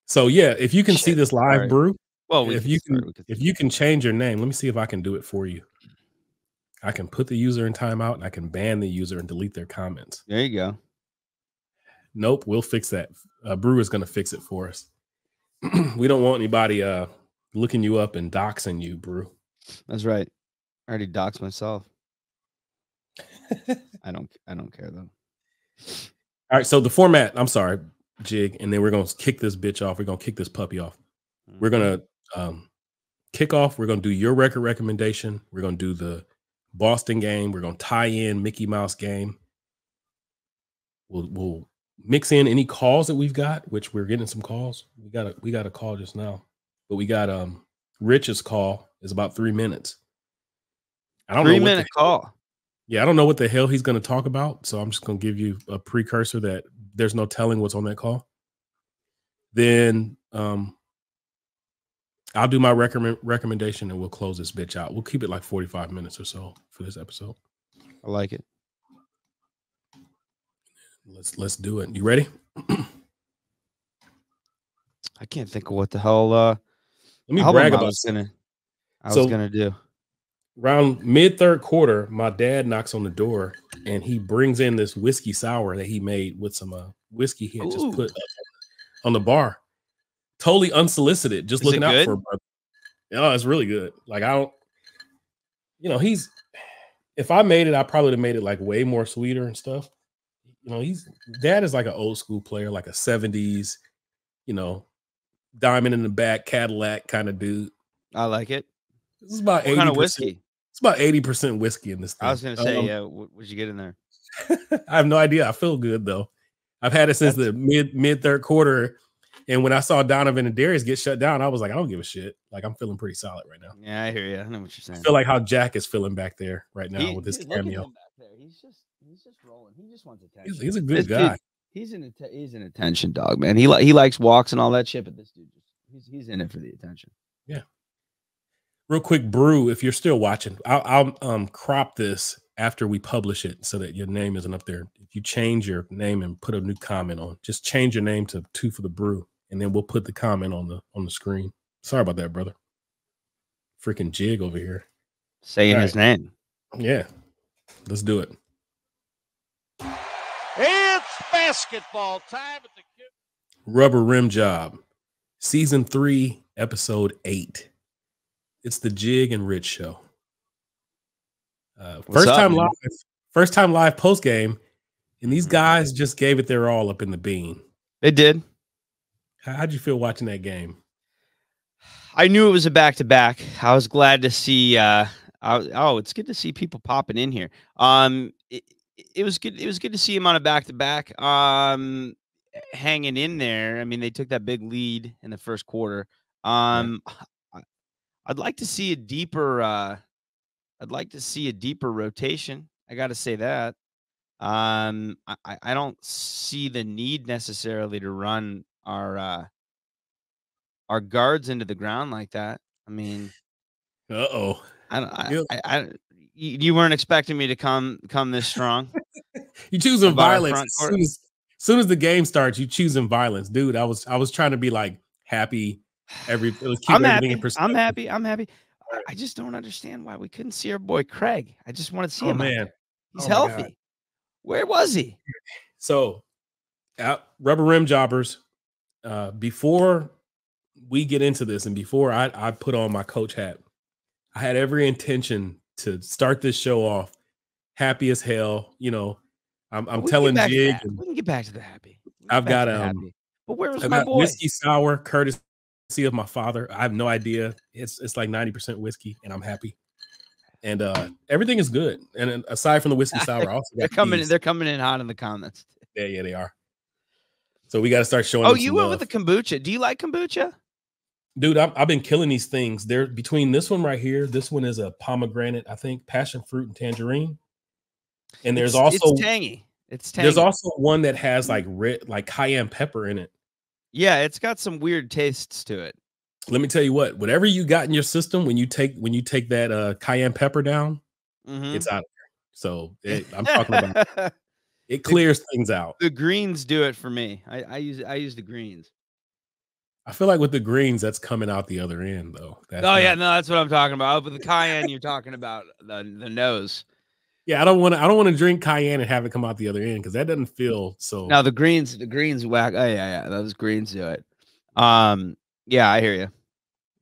So yeah, if you can see this live, Sorry. Brew. Well, if you can change your name, let me see if I can do it for you. I can put the user in timeout and I can ban the user and delete their comments. There you go. Nope, we'll fix that. Brew is going to fix it for us. We don't want anybody looking you up and doxing you, Brew. That's right. I already doxed myself. I don't care though. All right, so the format, I'm sorry, Jig, and then we're going to kick this bitch off. We're going to kick this puppy off. We're going to kick off. We're going to do your record recommendation. We're going to do the Boston game. We're going to tie in Mickey Mouse game. We'll mix in any calls that we've got, which we're getting some calls. We got a call just now, but we got Rich's call is about 3 minutes. I don't know 3-minute call. Yeah, I don't know what the hell he's going to talk about, so I'm just going to give you a precursor that there's no telling what's on that call. Then I'll do my recommendation and we'll close this bitch out. We'll keep it like 45 minutes or so for this episode. I like it. Let's do it. You ready? I can't think of what the hell let me brag about I was gonna do. Around mid-third quarter, my dad knocks on the door and he brings in this whiskey sour that he made with some whiskey he had just put on the bar. Totally unsolicited, just looking out for a brother. Oh, it's really good. Like I don't, if I made it, I probably would have made it like way more sweeter and stuff. Dad is like an old school player, like a 70s, diamond in the back Cadillac kind of dude. I like it. This is about 80% kind of whiskey. It's about 80% whiskey in this thing. I was gonna say, yeah. What'd you get in there? I have no idea. I feel good though. I've had it since the mid third quarter, and when I saw Donovan and Darius get shut down, I was like, I don't give a shit. Like I'm feeling pretty solid right now. Yeah, I hear you. I know what you're saying. I feel like how Jack is feeling back there right now with his cameo. He's just rolling. He just wants attention. He's a good guy. He's an attention dog, man. He likes walks and all that shit, but this dude he's in it for the attention. Yeah. Real quick, Brew, if you're still watching, I'll crop this after we publish it so that your name isn't up there. If you change your name and put a new comment on, just change your name to 2 for the Brew, and then we'll put the comment on the screen. Sorry about that, brother. Freaking Jig over here. Saying his name. Yeah. Let's do it. It's basketball time at the Rubber Rim Job. Season 3, episode 8. It's the Jig and Rch show. First time live post game, and these guys just gave it their all up in the bean. They did. How'd you feel watching that game? I knew it was a back-to-back. I was glad to see. It's good to see people popping in here. It was good. It was good to see him on a back-to-back. Hanging in there. I mean, they took that big lead in the first quarter. I'd like to see a deeper. I'd like to see a deeper rotation. I got to say that. I don't see the need necessarily to run our guards into the ground like that. I mean, you weren't expecting me to come this strong. You choosing violence as soon as the game starts. You choosing violence, dude. I was trying to be like happy. I'm happy. I just don't understand why we couldn't see our boy Craig. I just want to see him. Man, he's healthy. God. Where was he? So, Rubber Rim Jobbers. Before we get into this, and before I put on my coach hat, I had every intention to start this show off happy as hell. I'm telling Jig. We can get back to the happy. I've got but where was my boy? Whiskey sour, courtesy of my father. I have no idea. It's like 90% whiskey, and I'm happy. And everything is good. And aside from the whiskey sour, I also got they're coming in hot in the comments. Yeah, they are. So we got to start showing. Oh, you went with the kombucha. Do you like kombucha? Dude, I've been killing these things. They're between this one right here. This one is a pomegranate, I think, passion fruit and tangerine. And there's also tangy. It's tangy. There's also one that has like cayenne pepper in it. Yeah, it's got some weird tastes to it. Let me tell you what, whatever you got in your system when you take that cayenne pepper down, it's out of there. So I'm talking about it clears things out. The greens do it for me. I use the greens. I feel like with the greens, that's coming out the other end, though. Yeah, no, that's what I'm talking about. But the cayenne, you're talking about the nose. Yeah, I don't want to drink cayenne and have it come out the other end because that doesn't feel so. No, the greens whack. Oh yeah, those greens do it. Yeah, I hear you.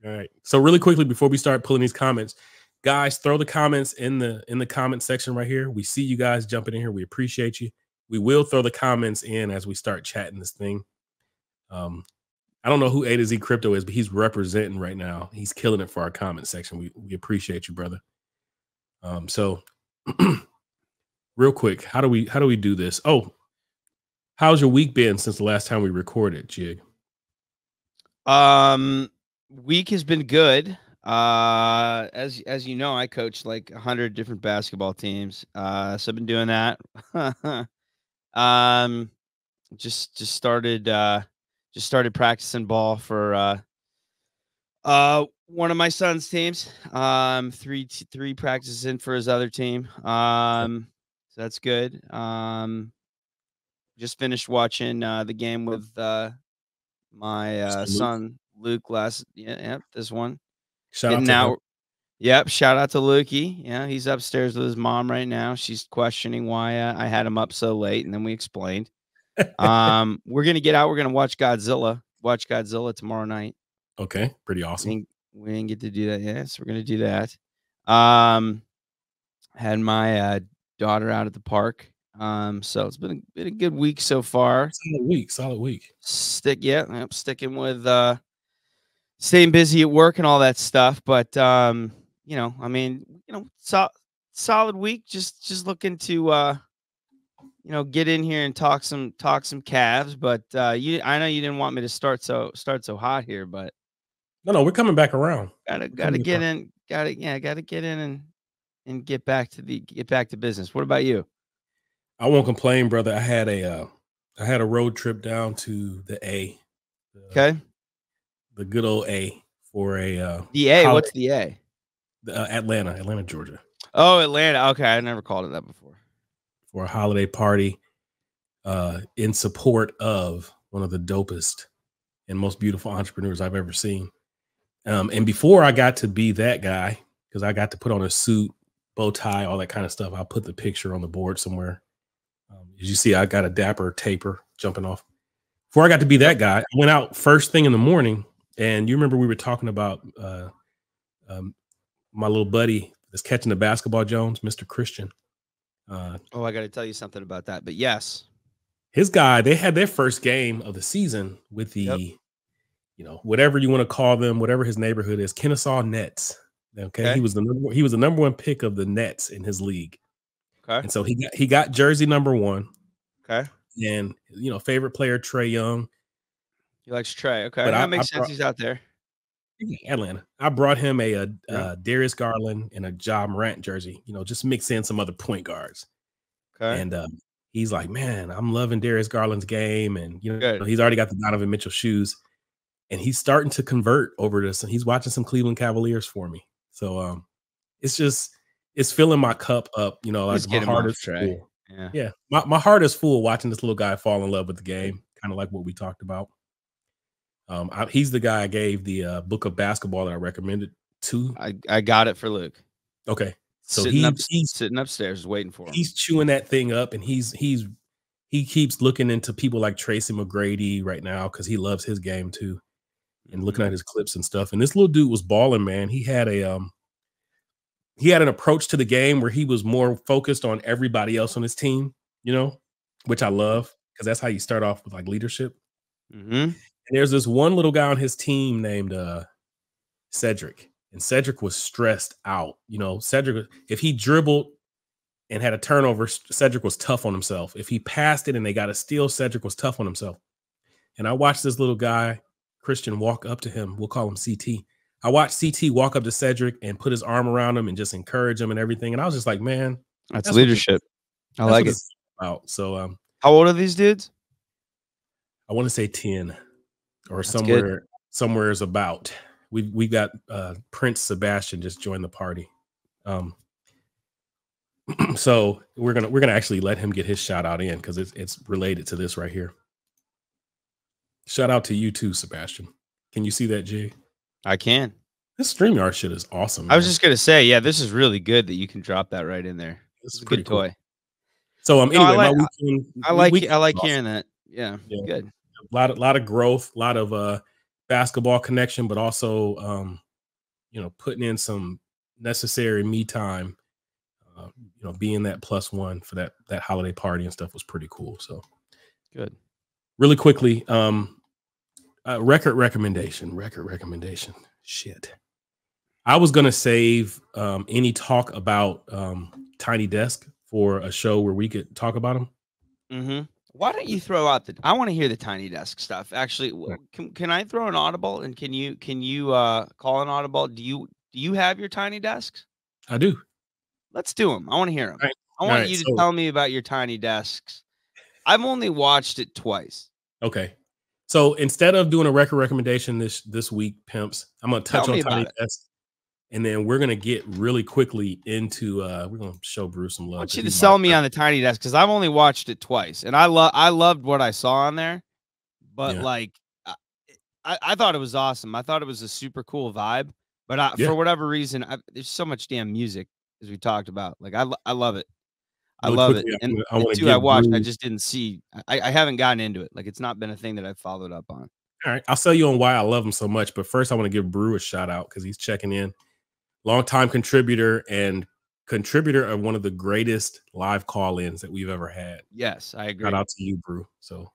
All right. So really quickly before we start pulling these comments, guys, throw the comments in the comment section right here. We see you guys jumping in here. We appreciate you. We will throw the comments in as we start chatting this thing. I don't know who A to Z Crypto is, but he's representing right now. He's killing it for our comment section. We appreciate you, brother. So real quick, how do we do this? Oh, how's your week been since the last time we recorded, Jig? Week has been good. As you know, I coach like 100 different basketball teams. So I've been doing that. Just started practicing ball for one of my son's teams. Three practices in for his other team. So that's good. Just finished watching the game with my son Luke this one. Shout out to him. Yep, shout out to Lukey. Yeah, he's upstairs with his mom right now. She's questioning why I had him up so late, and then we explained. We're gonna get out. We're gonna watch Godzilla. Watch Godzilla tomorrow night. Okay, pretty awesome. We didn't get to do that yet, so we're gonna do that. Had my daughter out at the park. So it's been a good week so far. Solid week. Sticking with staying busy at work and all that stuff. But solid week. Just looking to get in here and talk some Cavs. But I know you didn't want me to start so hot here, but no, we're coming back around. Gotta get in. Gotta get in and get back to business. What about you? I won't complain, brother. I had a road trip down to the A. Okay. The good old A for a the A. Holiday. What's the A? Atlanta, Georgia. Oh, Atlanta. Okay, I never called it that before. For a holiday party, in support of one of the dopest and most beautiful entrepreneurs I've ever seen. And before I got to be that guy, because I got to put on a suit, bow tie, all that kind of stuff. I'll put the picture on the board somewhere. As you see, I got a dapper taper jumping off. Before I got to be that guy, I went out first thing in the morning, and you remember we were talking about my little buddy that's catching the basketball, Jones, Mr. Christian. I got to tell you something about that. But yes, his guy, they had their first game of the season with the, whatever you want to call them, whatever his neighborhood is, Kennesaw Nets. Okay. He was the number one pick of the Nets in his league. Okay. And so he got jersey number 1. Okay. And favorite player Trae Young. He likes Trae. Okay. That makes sense. He's out there. Atlanta. I brought him a Darius Garland and a Ja Morant jersey, just mix in some other point guards. Okay. And he's like, man, I'm loving Darius Garland's game. And he's already got the Donovan Mitchell shoes. And he's starting to convert over this. And he's watching some Cleveland Cavaliers for me. So it's filling my cup up, like my heart is full. Yeah. My heart is full watching this little guy fall in love with the game, kind of like what we talked about. He's the guy I gave the book of basketball that I recommended to. I got it for Luke. Okay. So he's sitting upstairs waiting for him. He's chewing that thing up, and he keeps looking into people like Tracy McGrady right now because he loves his game too. And looking at his clips and stuff. And this little dude was balling, man. He had an approach to the game where he was more focused on everybody else on his team, which I love because that's how you start off with like leadership. Mm-hmm. And there's this one little guy on his team named Cedric. And Cedric was stressed out. Cedric, if he dribbled and had a turnover, Cedric was tough on himself. If he passed it and they got a steal, Cedric was tough on himself. And I watched this little guy, Christian, walk up to him. We'll call him CT. I watched CT walk up to Cedric and put his arm around him and just encourage him and everything. And I was just like, man, that's leadership. I like it. So, how old are these dudes? I want to say 10 or somewhere is about. We got Prince Sebastian just joined the party. So we're gonna actually let him get his shout out in because it's related to this right here. Shout out to you too, Sebastian. Can you see that, Jig? I can. This StreamYard shit is awesome, I was man. just gonna say, yeah, this is really good that you can drop that right in there. This It's is a pretty good cool. toy. So No, anyway, my weekend I like was awesome. hearing that. Yeah, Yeah. good. A lot of growth, a lot of basketball connection, but also putting in some necessary me time. Being that +1 for that holiday party and stuff was pretty cool. So Good. really quickly, record recommendation. Shit. I was gonna save any talk about Tiny Desk for a show where we could talk about them. Mm-hmm. Why don't you throw out the? I want to hear the Tiny Desk stuff. Actually, can I throw an audible? And can you call an audible? Do you have your Tiny Desks? I do. Let's do them. I want to hear them. All right. I want you to tell me about your Tiny Desks. I've only watched it twice. Okay. So instead of doing a record recommendation this week, pimps, I'm gonna touch on Tiny Desk, and then we're gonna get really quickly into we're gonna show Bruce some love. I want you to sell me on the Tiny Desk because I've only watched it twice, and I loved what I saw on there, but like I thought it was awesome. I thought it was a super cool vibe, but for whatever reason, there's so much damn music as we talked about. Like I love it. Really I love quickly, it. And I want to I watched. I just didn't see. I haven't gotten into it. Like it's not been a thing that I've followed up on. All right, I'll sell you on why I love him so much. But first, I want to give Brew a shout out because he's checking in. Longtime contributor and contributor of one of the greatest live call-ins that we've ever had. Yes, I agree. Shout out to you, Brew. So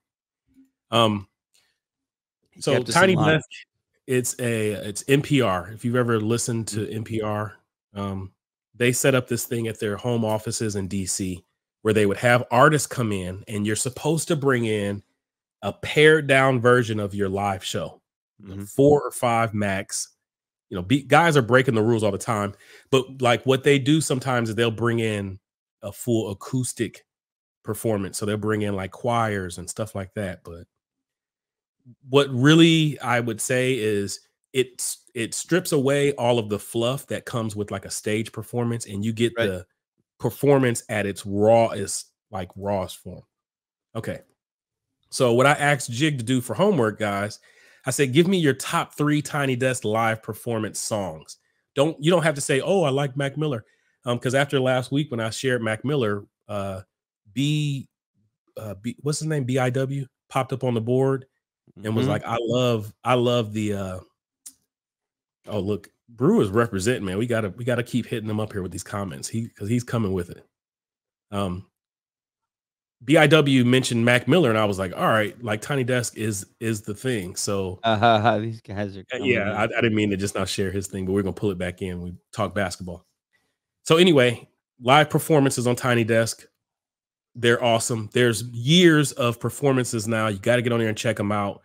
Tiny Desk, it's NPR. If you've ever listened to NPR, they set up this thing at their home offices in DC where they would have artists come in, and you're supposed to bring in a pared down version of your live show, 4 or 5 max. Guys are breaking the rules all the time, but like what they do sometimes is they'll bring in a full acoustic performance. So they'll bring in like choirs and stuff like that. But what really I would say is it strips away all of the fluff that comes with like a stage performance, and you get the performance at its rawest form. Okay. So what I asked Jig to do for homework, guys, I said, give me your top 3 Tiny Desk live performance songs. You don't have to say, oh, I like Mac Miller. Because after last week when I shared Mac Miller, what's his name? BIW popped up on the board and was like, I love the oh, look, Brew is representing, man. We gotta keep hitting him up here with these comments. Because he's coming with it. BIW mentioned Mac Miller, and I was like, all right, like Tiny Desk is the thing. So these guys are I didn't mean to just not share his thing, but we're gonna pull it back in. We talk basketball. So anyway, live performances on Tiny Desk, they're awesome. There's years of performances now. You got to get on there and check them out.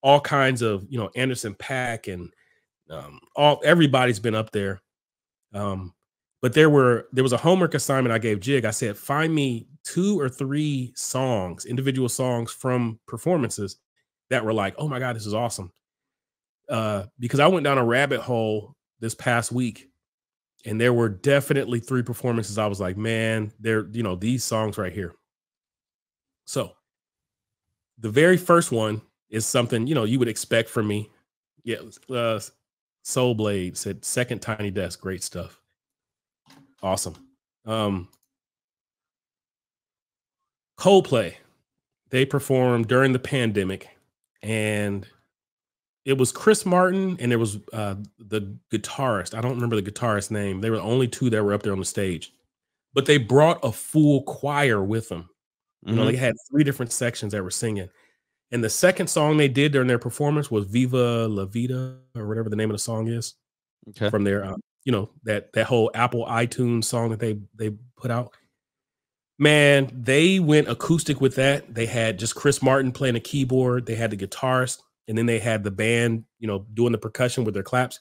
All kinds of, Anderson .Paak and everybody's been up there. But there was a homework assignment I gave Jig. I said, find me 2 or 3 songs, individual songs from performances that were like, oh my God, this is awesome. Because I went down a rabbit hole this past week, and there were definitely 3 performances. I was like, man, these songs right here. So the very first one is something, you would expect from me. Yeah. Soul Blade said, second Tiny Desk, great stuff. Awesome. Coldplay, they performed during the pandemic, and it was Chris Martin and there was the guitarist. I don't remember the guitarist's name. They were the only 2 that were up there on the stage, but they brought a full choir with them. They had 3 different sections that were singing. And the second song they did during their performance was Viva La Vida, or whatever the name of the song is. Okay. From their, that whole Apple iTunes song that they put out. Man, they went acoustic with that. They had just Chris Martin playing a keyboard. They had the guitarist, and then they had the band, doing the percussion with their claps.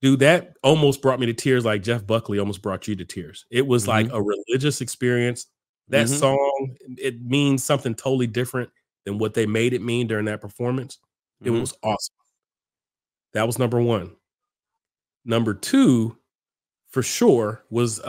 Dude, that almost brought me to tears, like Jeff Buckley almost brought you to tears. It was like a religious experience. That song, it means something totally different than what they made it mean during that performance. It was awesome. That was number 1. Number 2, for sure, was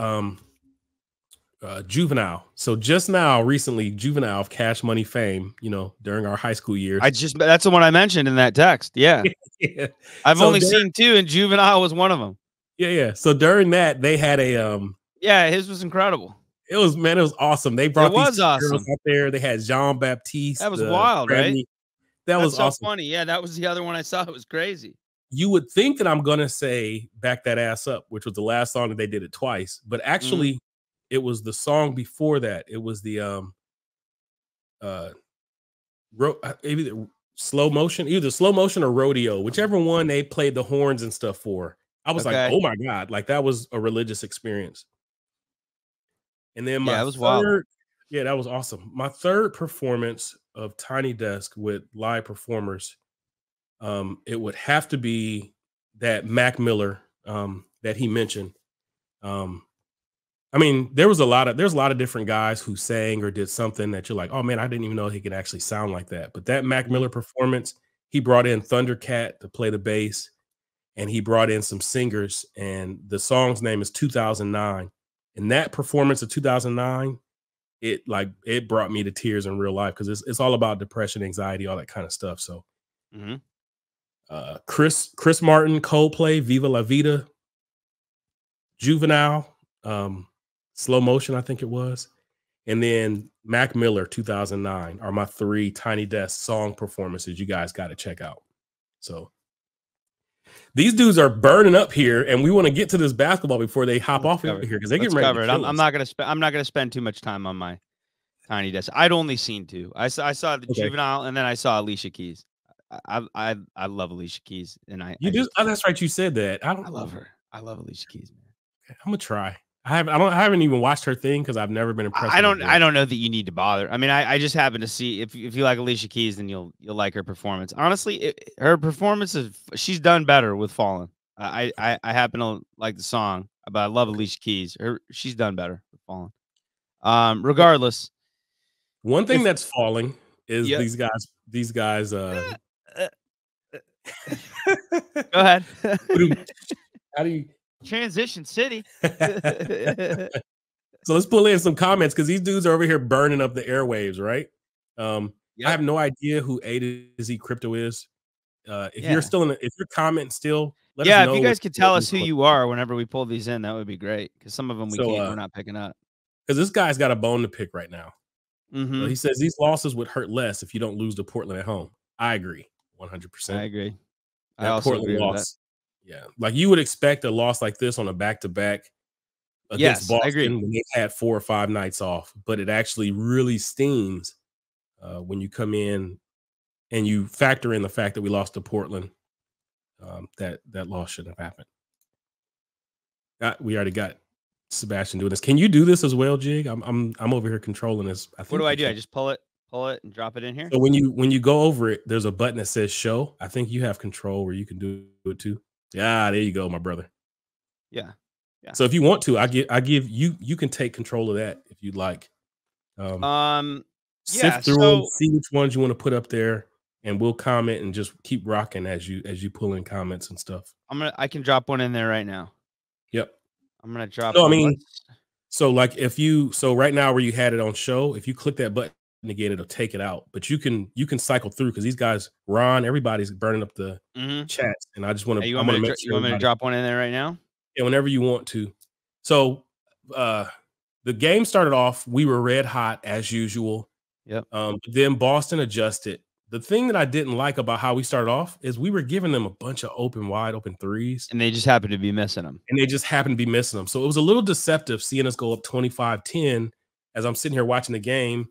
Juvenile. So just now, recently, Juvenile of Cash Money fame, you know, during our high school years. That's the one I mentioned in that text. Yeah. Yeah. I've only seen 2 and Juvenile was one of them. Yeah. So during that, they had a yeah, his was incredible. It was awesome. They brought these girls out there. They had Jean Baptiste. That was wild, right? That was so awesome. Funny. Yeah, that was the other one I saw. It was crazy. You would think that I'm gonna say "Back That Ass Up," which was the last song that they did it twice, but actually, it was the song before that. It was the either slow motion or rodeo, whichever one they played the horns and stuff for. I was like, oh my God, like that was a religious experience. And then my third, that was awesome. My third performance of Tiny Desk with live performers, it would have to be that Mac Miller that he mentioned. I mean, there's a lot of different guys who sang or did something that you're like, oh man, I didn't even know he could actually sound like that. But that Mac Miller performance, he brought in Thundercat to play the bass, and he brought in some singers, and the song's name is 2009. And that performance of 2009, it brought me to tears in real life because it's all about depression, anxiety, all that kind of stuff. So Chris Martin, Coldplay, Viva La Vida, Juvenile, Slow Motion, I think it was, and then Mac Miller 2009 are my 3 Tiny Desk song performances you guys got to check out. So these dudes are burning up here, and we want to get to this basketball before they hop off here because they get ready to kill I'm not gonna spend too much time on my Tiny Desk. I'd only seen 2. I saw the Juvenile, and then I saw Alicia Keys. I love Alicia Keys, and that's right. You said that. I love her. I love Alicia Keys, man. Okay, I'm gonna try. I haven't even watched her thing because I've never been impressed. I don't know that you need to bother. I mean, I just happen to see if you like Alicia Keys, then you'll like her performance. Honestly, her performance she's done better with Fallen. I happen to like the song, but I love Alicia Keys. She's done better with Fallen. Regardless, one thing that's falling is these guys. Go ahead. How do you? Transition City. So let's pull in some comments because these dudes are over here burning up the airwaves, right? I have no idea who A to Z Crypto is. If you're commenting still, let us know. If you guys could tell us who you are whenever we pull these in, that would be great. Because some of them we're not picking up. Because this guy's got a bone to pick right now. He says these losses would hurt less if you don't lose to Portland at home. I agree, 100%. I agree. I also agree with that. Yeah, like you would expect a loss like this on a back-to-back against Boston when they've had 4 or 5 nights off, but it actually really stings when you come in and you factor in the fact that we lost to Portland. That loss shouldn't have happened. We already got Sebastian doing this. Can you do this as well, Jig? I'm over here controlling this. What do I do? I just pull it, and drop it in here. So when you go over it, there's a button that says show. I think you have control where you can do it too. Yeah, there you go, my brother. Yeah. So if you want to, I give you can take control of that if you'd like. Sift through them, see which ones you want to put up there, and we'll comment and just keep rocking as you pull in comments and stuff. I can drop one in there right now. Yep. I'm gonna drop. No, I mean, so like right now where you had it on show, if you click that button again, it'll take it out. But you can cycle through because these guys, Ron, everybody's burning up the chats, and I just want to. You want me to drop one in there right now? Yeah, whenever you want to. So the game started off, we were red hot as usual. Yep. Then Boston adjusted. The thing that I didn't like about how we started off is we were giving them a bunch of wide open threes. And they just happened to be missing them. So it was a little deceptive seeing us go up 25-10 as I'm sitting here watching the game.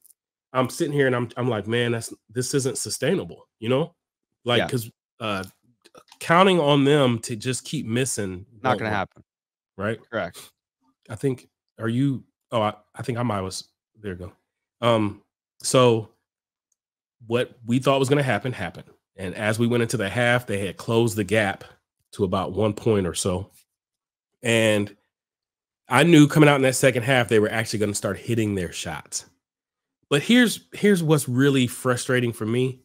I'm sitting here and I'm like, man, this isn't sustainable, you know? Like, because counting on them to just keep missing. Not going to happen. Right? Correct. I think, I think I might was, there you go. So what we thought was going to happen, happened. And as we went into the half, they had closed the gap to about 1 point or so. And I knew coming out in that second half, they were actually going to start hitting their shots. But here's what's really frustrating for me.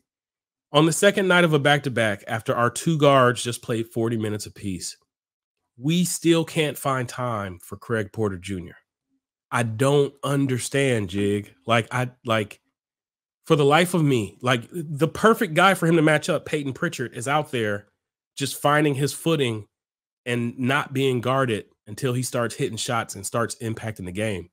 On the second night of a back-to-back, after our 2 guards just played 40 minutes apiece, we still can't find time for Craig Porter Jr. I don't understand, Jig. Like for the life of me, like the perfect guy for him to match up, Peyton Pritchard, is out there just finding his footing and not being guarded until he starts hitting shots and starts impacting the game.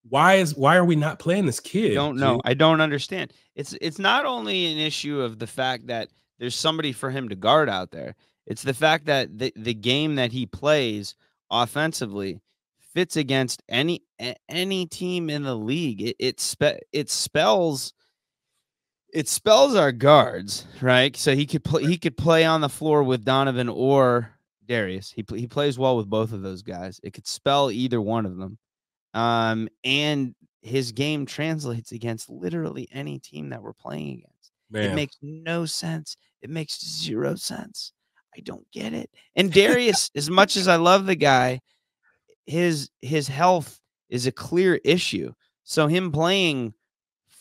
Why are we not playing this kid? Don't know. Jig? I don't understand. It's not only an issue of the fact that there's somebody for him to guard out there. It's the fact that the game that he plays offensively fits against any team in the league. It spells our guards, right? So he could play on the floor with Donovan or Darius. He plays well with both of those guys. It could spell either one of them. And his game translates against literally any team that we're playing against. It Man, makes no sense. It makes 0 sense. I don't get it. And Darius, as much as I love the guy, his health is a clear issue. So him playing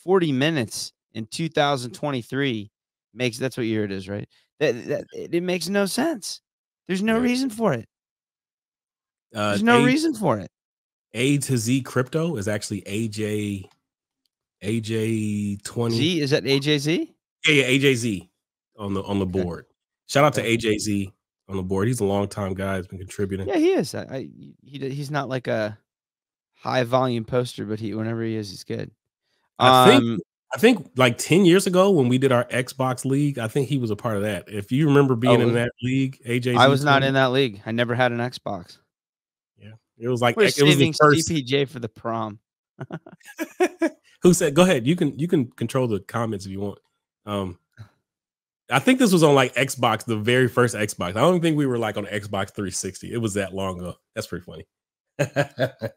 40 minutes in 2023 that's what year it is, right? It makes no sense. There's no reason for it. There's no reason for it. A to Z Crypto is actually AJ20. Z, is that AJZ? Yeah, AJZ on the board. Shout out to AJZ on the board. He's a long time guy. He's been contributing. Yeah, he is. He's not like a high volume poster, but whenever he is, he's good. I think like 10 years ago when we did our Xbox league, I think he was a part of that. If you remember being in that league, AJZ. I was not in that league. I never had an Xbox. Yeah, it was like We're it was the first. CPJ for the prom. Who said? Go ahead. You can control the comments if you want. I think this was on like Xbox, the very first Xbox. I don't think we were like on Xbox 360. It was that long ago. That's pretty funny. The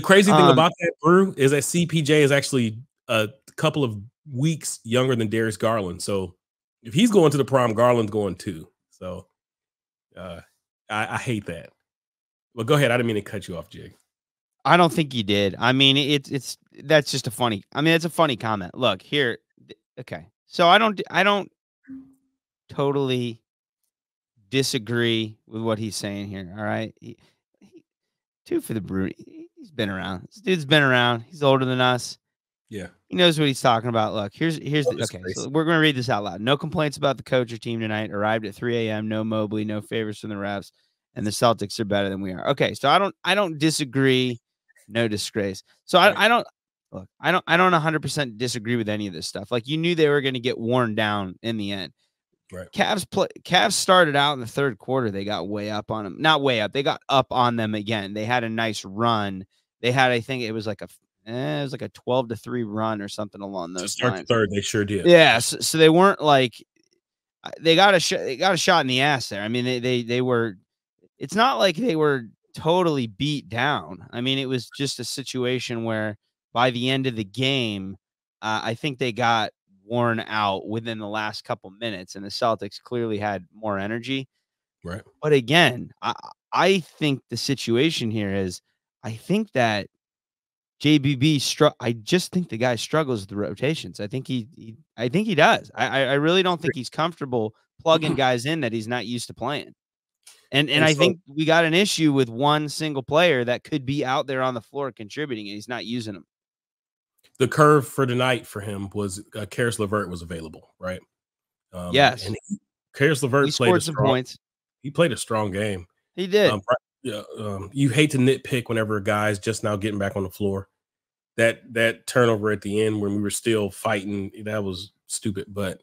crazy thing about that, Brew, is that CPJ is actually a couple of weeks younger than Darius Garland. So if he's going to the prom, Garland's going too. So I hate that. Well, go ahead. I didn't mean to cut you off, Jig. I don't think you did. I mean, that's just a funny. I mean, it's a funny comment. Look here. Okay, so I don't totally disagree with what he's saying here. All right, two for the brew. He's been around. This dude's been around. He's older than us. Yeah, he knows what he's talking about. Look, here's okay. So we're gonna read this out loud. No complaints about the coach or team tonight. Arrived at 3 a.m. No Mobley. No favors from the refs. And the Celtics are better than we are. Okay, so I don't disagree. No disgrace. So I don't 100% disagree with any of this stuff. Like, you knew they were going to get worn down in the end. Right. Cavs started out in the third quarter. They got way up on them. Not way up. They got up on them again. They had a nice run. They had, I think it was like a 12-3 run or something along those lines. Third, they sure did. Yeah. So they weren't like they got a shot in the ass there. I mean, they were. It's not like they were totally beat down. I mean, it was just a situation where by the end of the game, I think they got worn out within the last couple minutes, and the Celtics clearly had more energy. Right. But again, I think the situation here is, I think that JBB I just think the guy struggles with the rotations. I think he does. I really don't think he's comfortable plugging guys in that he's not used to playing. And I think we got an issue with one single player that could be out there on the floor contributing, and he's not using them. The curve for tonight for him was Karis LeVert was available, right? Yes. And Karis LeVert scored some points. He played a strong game. He did. You hate to nitpick whenever a guy's just now getting back on the floor. That turnover at the end when we were still fighting, that was stupid. But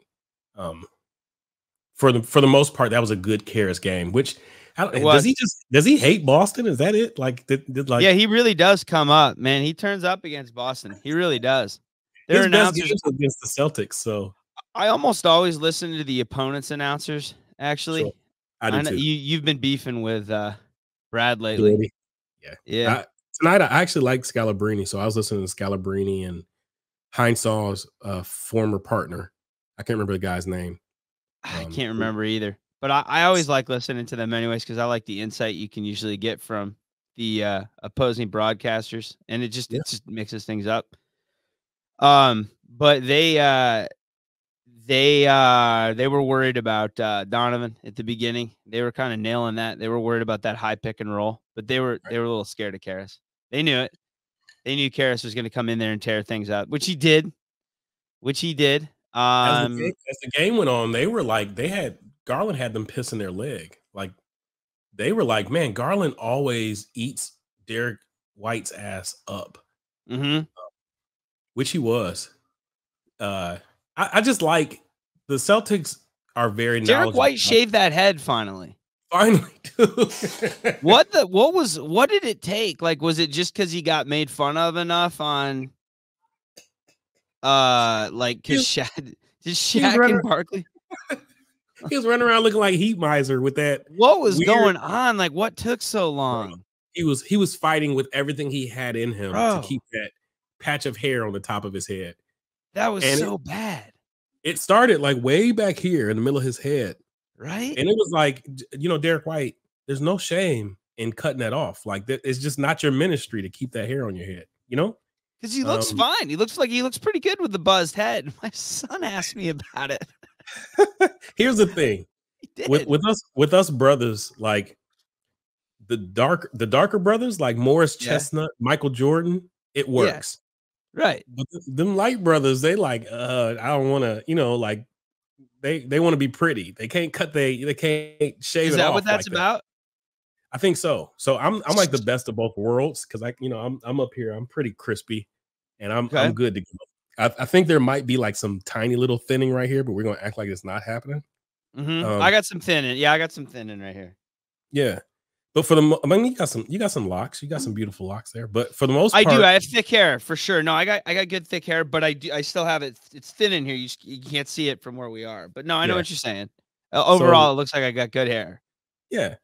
for the most part, that was a good Karis game. Which does he hate Boston? Is that it? Yeah, he really does come up, man. He turns up against Boston. He really does. Their announcers against the Celtics. So I almost always listen to the opponent's announcers. Actually, sure. I do too. You've been beefing with Brad lately. Yeah. Tonight, I actually like Scalabrini, so I was listening to Scalabrini and Heinzau's former partner. I can't remember the guy's name. I can't remember either. But I always like listening to them anyways, because I like the insight you can usually get from the opposing broadcasters, and it just mixes things up. But they were worried about Donovan at the beginning. They were kind of nailing that. They were worried about that high pick and roll, but they were a little scared of Karis. They knew it. They knew Karras was going to come in there and tear things up, which he did. As the game went on, they were like, Garland had them pissing their leg. Like, they were like, man, Garland always eats Derek White's ass up, which he was. I just like the Celtics are very knowledgeable. Derek White shaved that head finally. Finally, dude. What did it take? Like, was it just because he got made fun of enough on like because Shaq and Barkley? He was running around looking like Heat Miser with that. What was going on? Like, what took so long? He was fighting with everything he had in him to keep that patch of hair on the top of his head. That was so bad. It started like way back here in the middle of his head. Right. And it was like, Derek White, there's no shame in cutting that off. Like, it's just not your ministry to keep that hair on your head, Because he looks fine. He looks pretty good with the buzzed head. My son asked me about it. Here's the thing. With us brothers, like the darker brothers, like Morris Chestnut, Michael Jordan, it works. Yeah. Right. But them light brothers, they like, I don't want to, like they want to be pretty. They can't they can't shave it off. Is that what that's about? I think so. So I'm like the best of both worlds because I'm up here. I'm pretty crispy, and I'm good to go. I think there might be like some tiny little thinning right here, but we're gonna act like it's not happening. I got some thinning. Yeah, I got some thinning right here. Yeah, but you got some locks. You got some beautiful locks there. But for the most part, I do. I have thick hair for sure. No, I got good thick hair, but I still have it. It's thin in here. You can't see it from where we are. But no, I know what you're saying. Overall, it looks like I got good hair. Yeah.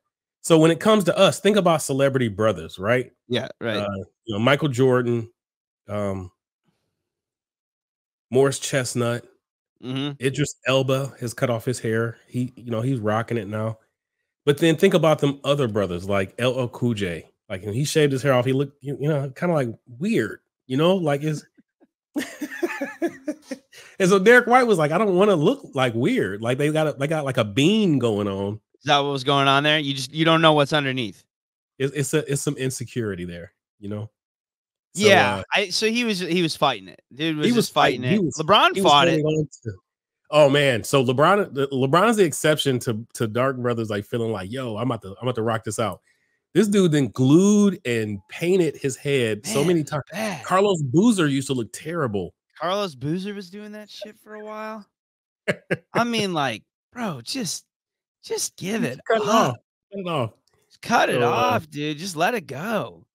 So when it comes to us, think about celebrity brothers, right? Yeah, right. Michael Jordan, Morris Chestnut, Idris Elba has cut off his hair. He's rocking it now. But then think about them other brothers like LL Cool J. Like when he shaved his hair off, he looked, kind of like weird, like his. And so Derek White was like, I don't want to look like weird. Like they got like a bean going on. Is that what was going on there? You don't know what's underneath. It's some insecurity there, So, yeah. So he was fighting it. Dude was just fighting it. LeBron fought it. Oh man. So LeBron's the exception to dark brothers like feeling like, yo, I'm about to rock this out. This dude then glued and painted his head so many times. Carlos Boozer used to look terrible. Carlos Boozer was doing that shit for a while. I mean, like, bro, just give it Cut it off. Cut it off. Cut it off, dude. Just let it go.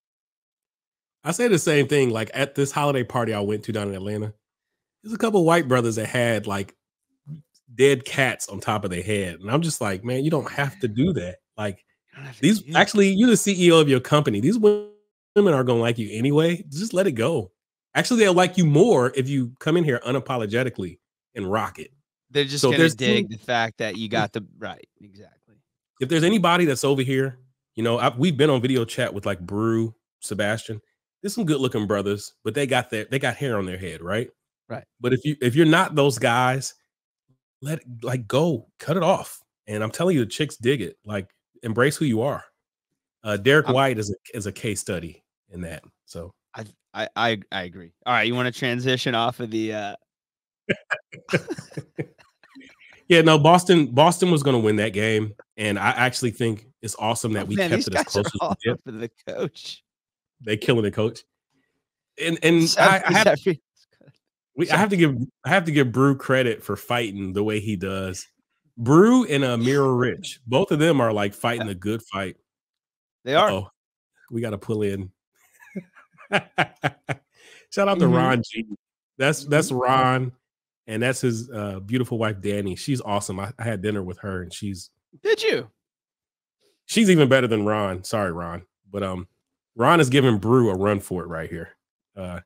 I say the same thing. Like at this holiday party I went to down in Atlanta, there's a couple white brothers that had like dead cats on top of their head. And I'm just like, man, you don't have to do that. Like these, actually, you're the CEO of your company. These women are going to like you anyway. Just let it go. Actually, they'll like you more if you come in here unapologetically and rock it. They're just going to dig the fact that you got the right. Exactly. If there's anybody that's over here, we've been on video chat with like Brew, Sebastian. There's some good looking brothers, but they got hair on their head, right? Right. But if you're not those guys, let it go, cut it off. And I'm telling you, the chicks dig it. Like embrace who you are. Derek White is a case study in that. So I agree. All right, you want to transition off of the Yeah, no, Boston was going to win that game, and I actually think it's awesome that we kept it as close as we did. For the coach, they killing the coach, and I have to give Brew credit for fighting the way he does. Brew and Mirror Rich, both of them are like fighting a good fight. They are. We got to pull in. Shout out to Ron G. That's Ron. And that's his beautiful wife, Danny. She's awesome. I had dinner with her, and Did you? She's even better than Ron. Sorry, Ron. But Ron is giving Brew a run for it right here. I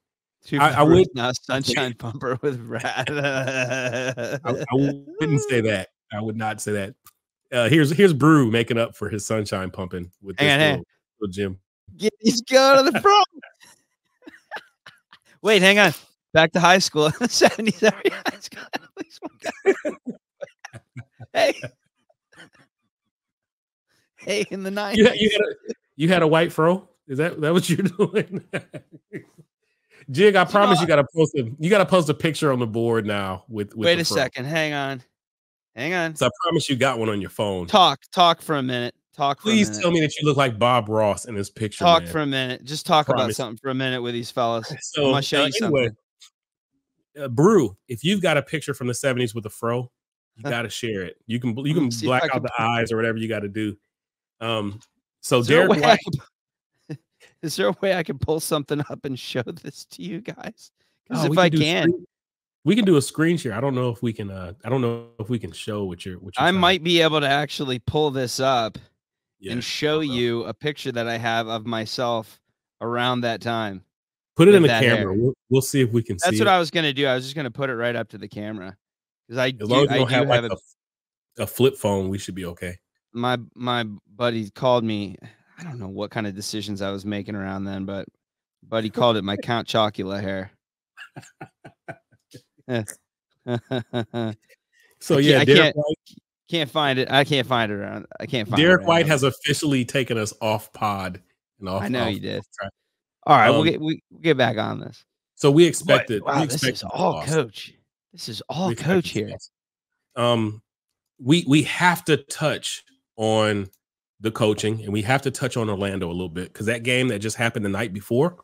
would now Sunshine Pumper with Brad. I wouldn't say that. I would not say that. Here's Brew making up for his sunshine pumping with this little gym. He's going to the front. Wait, hang on. Back to high school in the 70s. Every high school had at least one guy. Hey, in the 90s. You had a white fro? Is that what you're doing? Jig, I promise you gotta post a picture on the board now with Wait the a second. Hang on. So I promise you got one on your phone. Talk for a minute. Please tell me that you look like Bob Ross in this picture. Talk man. for a minute. Just talk about something for a minute with these fellas. So I'm gonna show you anyway, something. Brew, if you've got a picture from the 70s with a fro, you gotta share it. You can black out the eyes or whatever you got to do. So Derek White. Is there a way I can pull something up and show this to you guys? Because if I can, we can do a screen share. I don't know if we can. I don't know if we can show what you're. I might be able to actually pull this up and show you a picture that I have of myself around that time. Put it in the camera. We'll see if we can. That's what I was gonna do. I was just gonna put it right up to the camera because as long as you don't have like a flip phone, we should be okay. My buddy called me. I don't know what kind of decisions I was making around then, but buddy called it my Count Chocula hair. So yeah, Derek White can't find it. I can't find it around. I can't find Derek it White has officially taken us off pod and off. I know he did. All right, we'll get back on this. So we expected. Wow, this is all coach. This is all coach here. We have to touch on the coaching, and we have to touch on Orlando a little bit because that game that just happened the night before,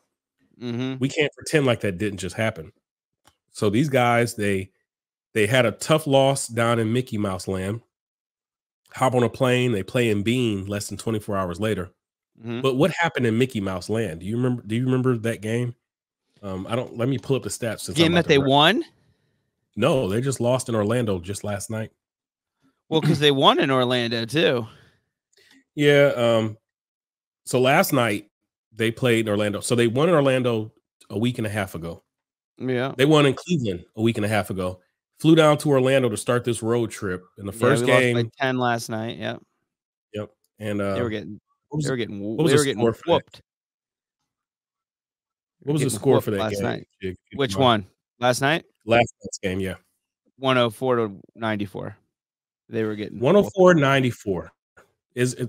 we can't pretend like that didn't just happen. So these guys, they had a tough loss down in Mickey Mouse Land. Hop on a plane, they play in Bean less than 24 hours later. But what happened in Mickey Mouse Land? Do you remember that game? Let me pull up the stats. The game that they won? No, they just lost in Orlando just last night. Well, because they won in Orlando too. Yeah. So last night they played in Orlando. So they won in Orlando a week and a half ago. Yeah. They won in Cleveland a week and a half ago. Flew down to Orlando to start this road trip. In the first game, lost by 10 last night. Yep. And they were getting whooped. What was the score for that game? Night. Which one? Last night? Last night's game, yeah. 104-94. They were getting 104-94.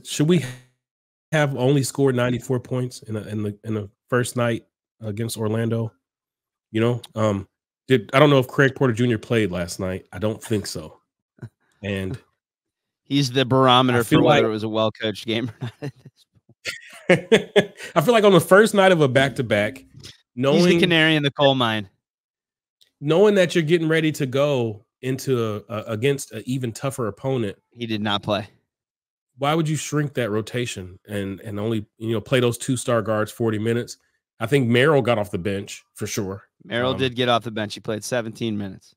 Should we have only scored 94 points in the first night against Orlando? You know, I don't know if Craig Porter Jr. played last night. I don't think so. And he's the barometer for whether it was a well-coached game or not. I feel like on the first night of a back-to-back, he's the canary in the coal mine. Knowing that you're getting ready to go into against an even tougher opponent, he did not play. Why would you shrink that rotation and only play those 2-star guards 40 minutes? I think Merrill got off the bench for sure. Merrill did get off the bench. He played 17 minutes.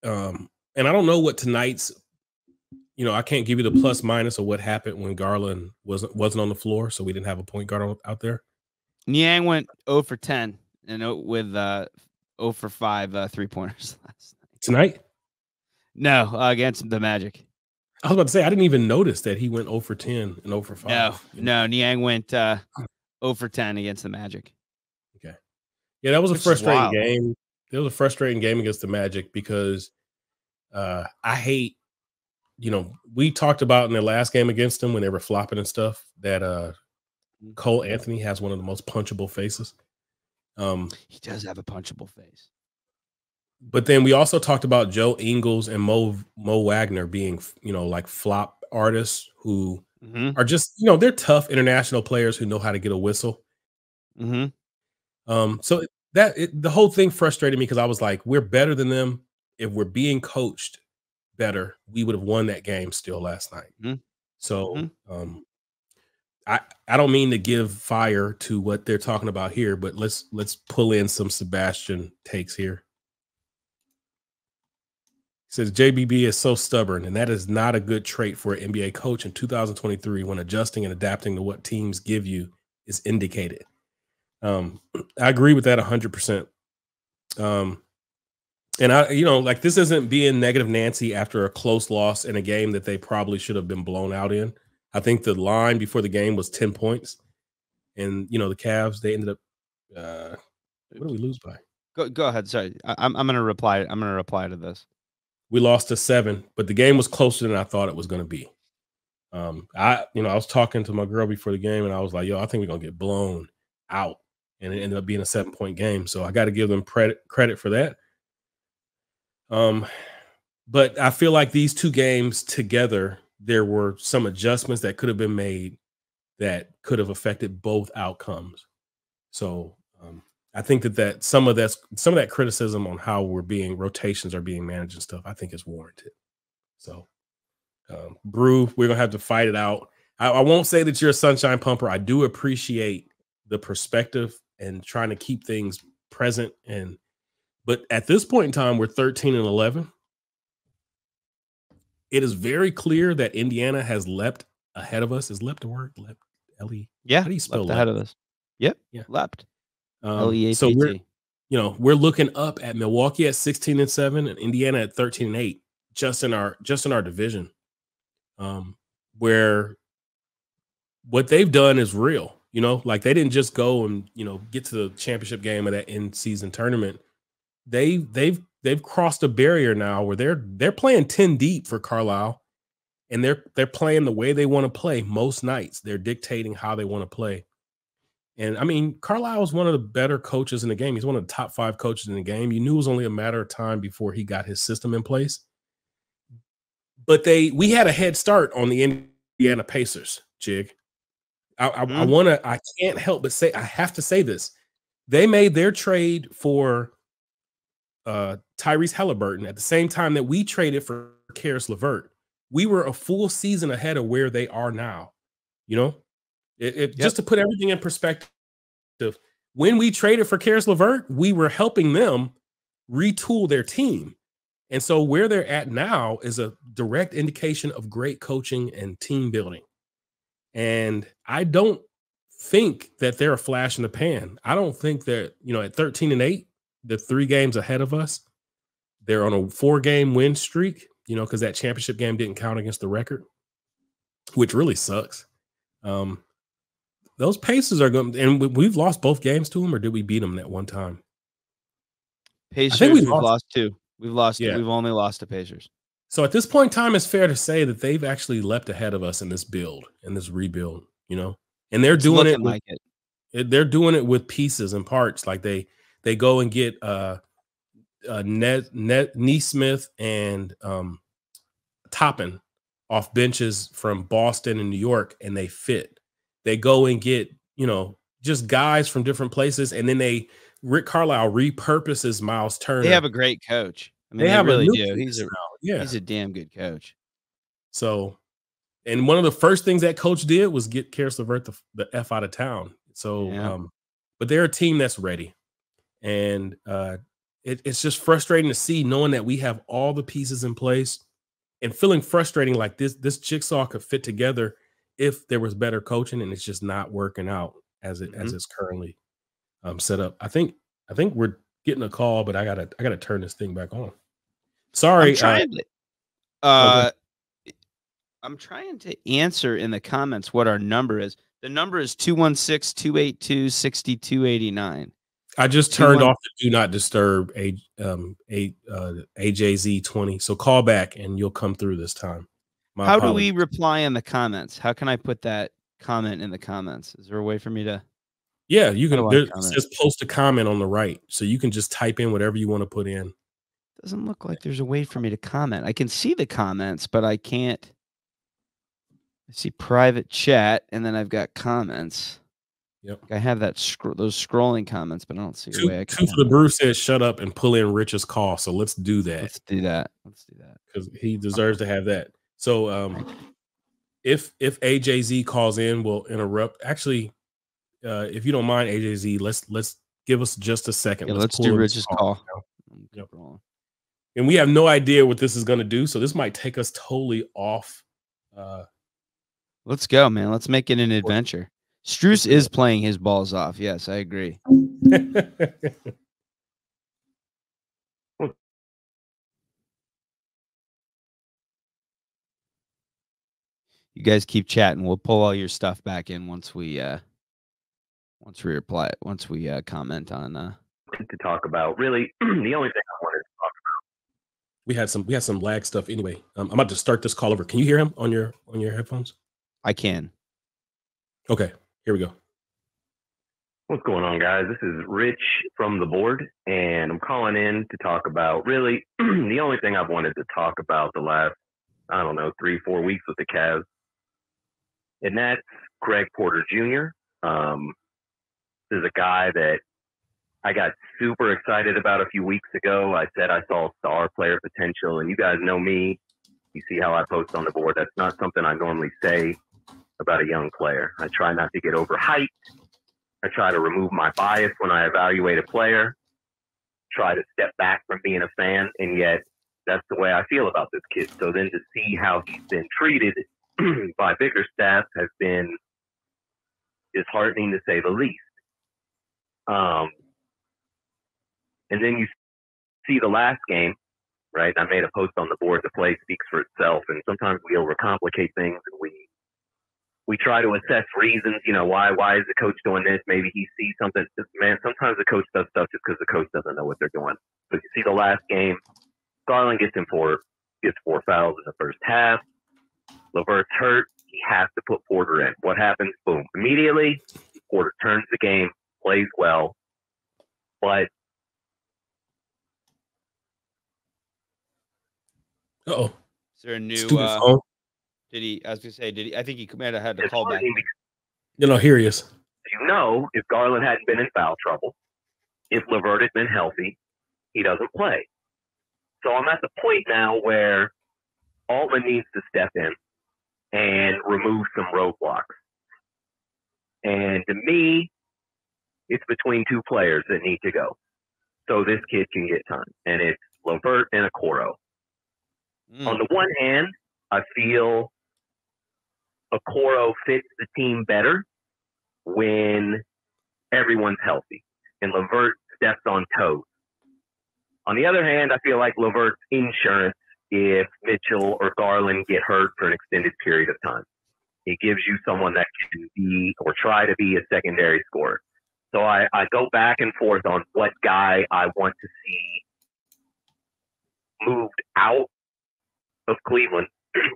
And I don't know what tonight's. I can't give you the plus minus of what happened when Garland wasn't on the floor, so we didn't have a point guard out there. Niang went 0 for 10 and with 0 for 5 3-pointers last night. Tonight? No, against the Magic. I was about to say I didn't even notice that he went 0 for 10 and 0 for 5. No, Niang went 0 for 10 against the Magic. Okay. Yeah, that was a frustrating game. It was a frustrating game against the Magic because I hate. We talked about in the last game against them when they were flopping and stuff that Cole Anthony has one of the most punchable faces. He does have a punchable face. But then we also talked about Joe Ingles and Mo Wagner being, like flop artists who are just, they're tough international players who know how to get a whistle. So the whole thing frustrated me because I was like, we're better than them. If we're being coached better, we would have won that game still last night. So I don't mean to give fire to what they're talking about here, but let's pull in some Sebastian takes here. He says JBB is so stubborn, and that is not a good trait for an NBA coach in 2023 when adjusting and adapting to what teams give you is indicated. I agree with that 100%. And I, this isn't being negative Nancy after a close loss in a game that they probably should have been blown out in. I think the line before the game was 10 points. And, the Cavs, they ended up, what did we lose by? Go ahead. Sorry. I'm going to reply. I'm going to reply to this. We lost to 7, but the game was closer than I thought it was going to be. I was talking to my girl before the game, and I was like, "Yo, I think we're gonna get blown out," and it ended up being a 7-point game. So I got to give them credit for that. But I feel like these two games together, there were some adjustments that could have been made that could have affected both outcomes. So I think that some of that criticism on how rotations are being managed and stuff, I think is warranted. So, Brew, we're gonna have to fight it out. I won't say that you're a sunshine pumper. I do appreciate the perspective and trying to keep things present. But at this point in time, we're 13-11. It is very clear that Indiana has leapt ahead of us. Is leapt a word? Leapt, L-E? Yeah. How do you spell leapt ahead of us? Yep. Yeah. Leapt. L-E-A-P-T. So we're looking up at Milwaukee at 16-7 and Indiana at 13-8, just in our division. Where what they've done is real. Like they didn't just go and get to the championship game of that in-season tournament. They've crossed a barrier now where they're playing 10 deep for Carlisle, and they're playing the way they want to play most nights. They're dictating how they want to play. And I mean, Carlisle is one of the better coaches in the game. He's one of the top 5 coaches in the game. You knew it was only a matter of time before he got his system in place. But we had a head start on the Indiana Pacers, Jig. I can't help but say, I have to say this. They made their trade for Tyrese Halliburton at the same time that we traded for Karis LeVert. We were a full season ahead of where they are now. Just to put everything in perspective, when we traded for Karis LeVert, we were helping them retool their team. And so where they're at now is a direct indication of great coaching and team building. And I don't think that they're a flash in the pan. I don't think that, at 13-8, the 3 games ahead of us, they're on a 4-game win streak, because that championship game didn't count against the record, which really sucks. Those Pacers are going, and we've lost both games to them, or did we beat them that one time? Pacers, I think we've lost 2. We've lost. Yeah. We've only lost to Pacers. So at this point in time, it's fair to say that they've actually leapt ahead of us in this build, in this rebuild, and they're doing it like it. They're doing it with pieces and parts. Like they go and get Neesmith and Toppin off benches from Boston and New York, and they fit. They go and get, just guys from different places, and then Rick Carlisle repurposes Miles Turner. They have a great coach. I mean, they really do. He's a damn good coach. So, and one of the first things that coach did was get Karis LeVert the F out of town. So, but they're a team that's ready. And it's just frustrating to see, knowing that we have all the pieces in place and feeling frustrating like this jigsaw could fit together if there was better coaching, and it's just not working out as it's currently set up. I think we're getting a call, but I gotta turn this thing back on. Sorry. I'm trying to answer in the comments what our number is. The number is 216-282-6289. I just turned off the do not disturb AJZ 20. So call back and you'll come through this time. How do we reply in the comments? How can I put that comment in the comments? Is there a way for me to? Yeah, you can. It says post a comment on the right, so you can just type in whatever you want to put in. Doesn't look like there's a way for me to comment. I can see the comments, but I can't. I see private chat, and then I've got comments. Yep. I have those scrolling comments, but I don't see a way I can. The Bruce says shut up and pull in Rich's call. So let's do that. Let's do that because he deserves to have that. So if AJZ calls in, we'll interrupt. Actually, if you don't mind, AJZ, let's give us just a second. Yeah, let's do Rich's call. Yep. And we have no idea what this is going to do, so this might take us totally off. Let's go, man. Let's make it an adventure. Strus is playing his balls off. Yes, I agree. You guys keep chatting. We'll pull all your stuff back in once we comment on to talk about. Really, the only thing I wanted to talk about. We had some lag stuff anyway. I'm about to start this call over. Can you hear him on your headphones? I can. Okay, here we go. What's going on, guys? This is Rich from the board, and I'm calling in to talk about really the only thing I've wanted to talk about the last, 3-4 weeks with the Cavs, and that's Greg Porter Jr. This is a guy that I got super excited about a few weeks ago. I said I saw star player potential, and you guys know me. You see how I post on the board. That's not something I normally say about a young player. I try not to get overhyped. I try to remove my bias when I evaluate a player, try to step back from being a fan, and yet that's the way I feel about this kid. So then to see how he's been treated by Bickerstaff has been disheartening, to say the least. And then you see the last game, right? I made a post on the board. The play speaks for itself, and sometimes we overcomplicate things, and we try to assess reasons, why is the coach doing this? Maybe he sees something. Man, sometimes the coach does stuff just because the coach doesn't know what they're doing. But you see the last game, Garland gets four fouls in the first half. LeVert's hurt. He has to put Porter in. What happens? Boom. Immediately, Porter turns the game, plays well. But Uh-oh. Is there a new phone. Did he? I was gonna say, I think he might have had to call back. Here he is. If Garland hadn't been in foul trouble, if LeVert had been healthy, he doesn't play. So I'm at the point now where Altman needs to step in and remove some roadblocks. And to me, it's between two players that need to go, so this kid can get time. And it's LeVert and Okoro. On the one hand, I feel Okoro fits the team better when everyone's healthy and LeVert steps on toes. On the other hand, I feel like LeVert's insurance if Mitchell or Garland get hurt for an extended period of time. It gives you someone that can be or try to be a secondary scorer. So I go back and forth on what guy I want to see moved out of Cleveland,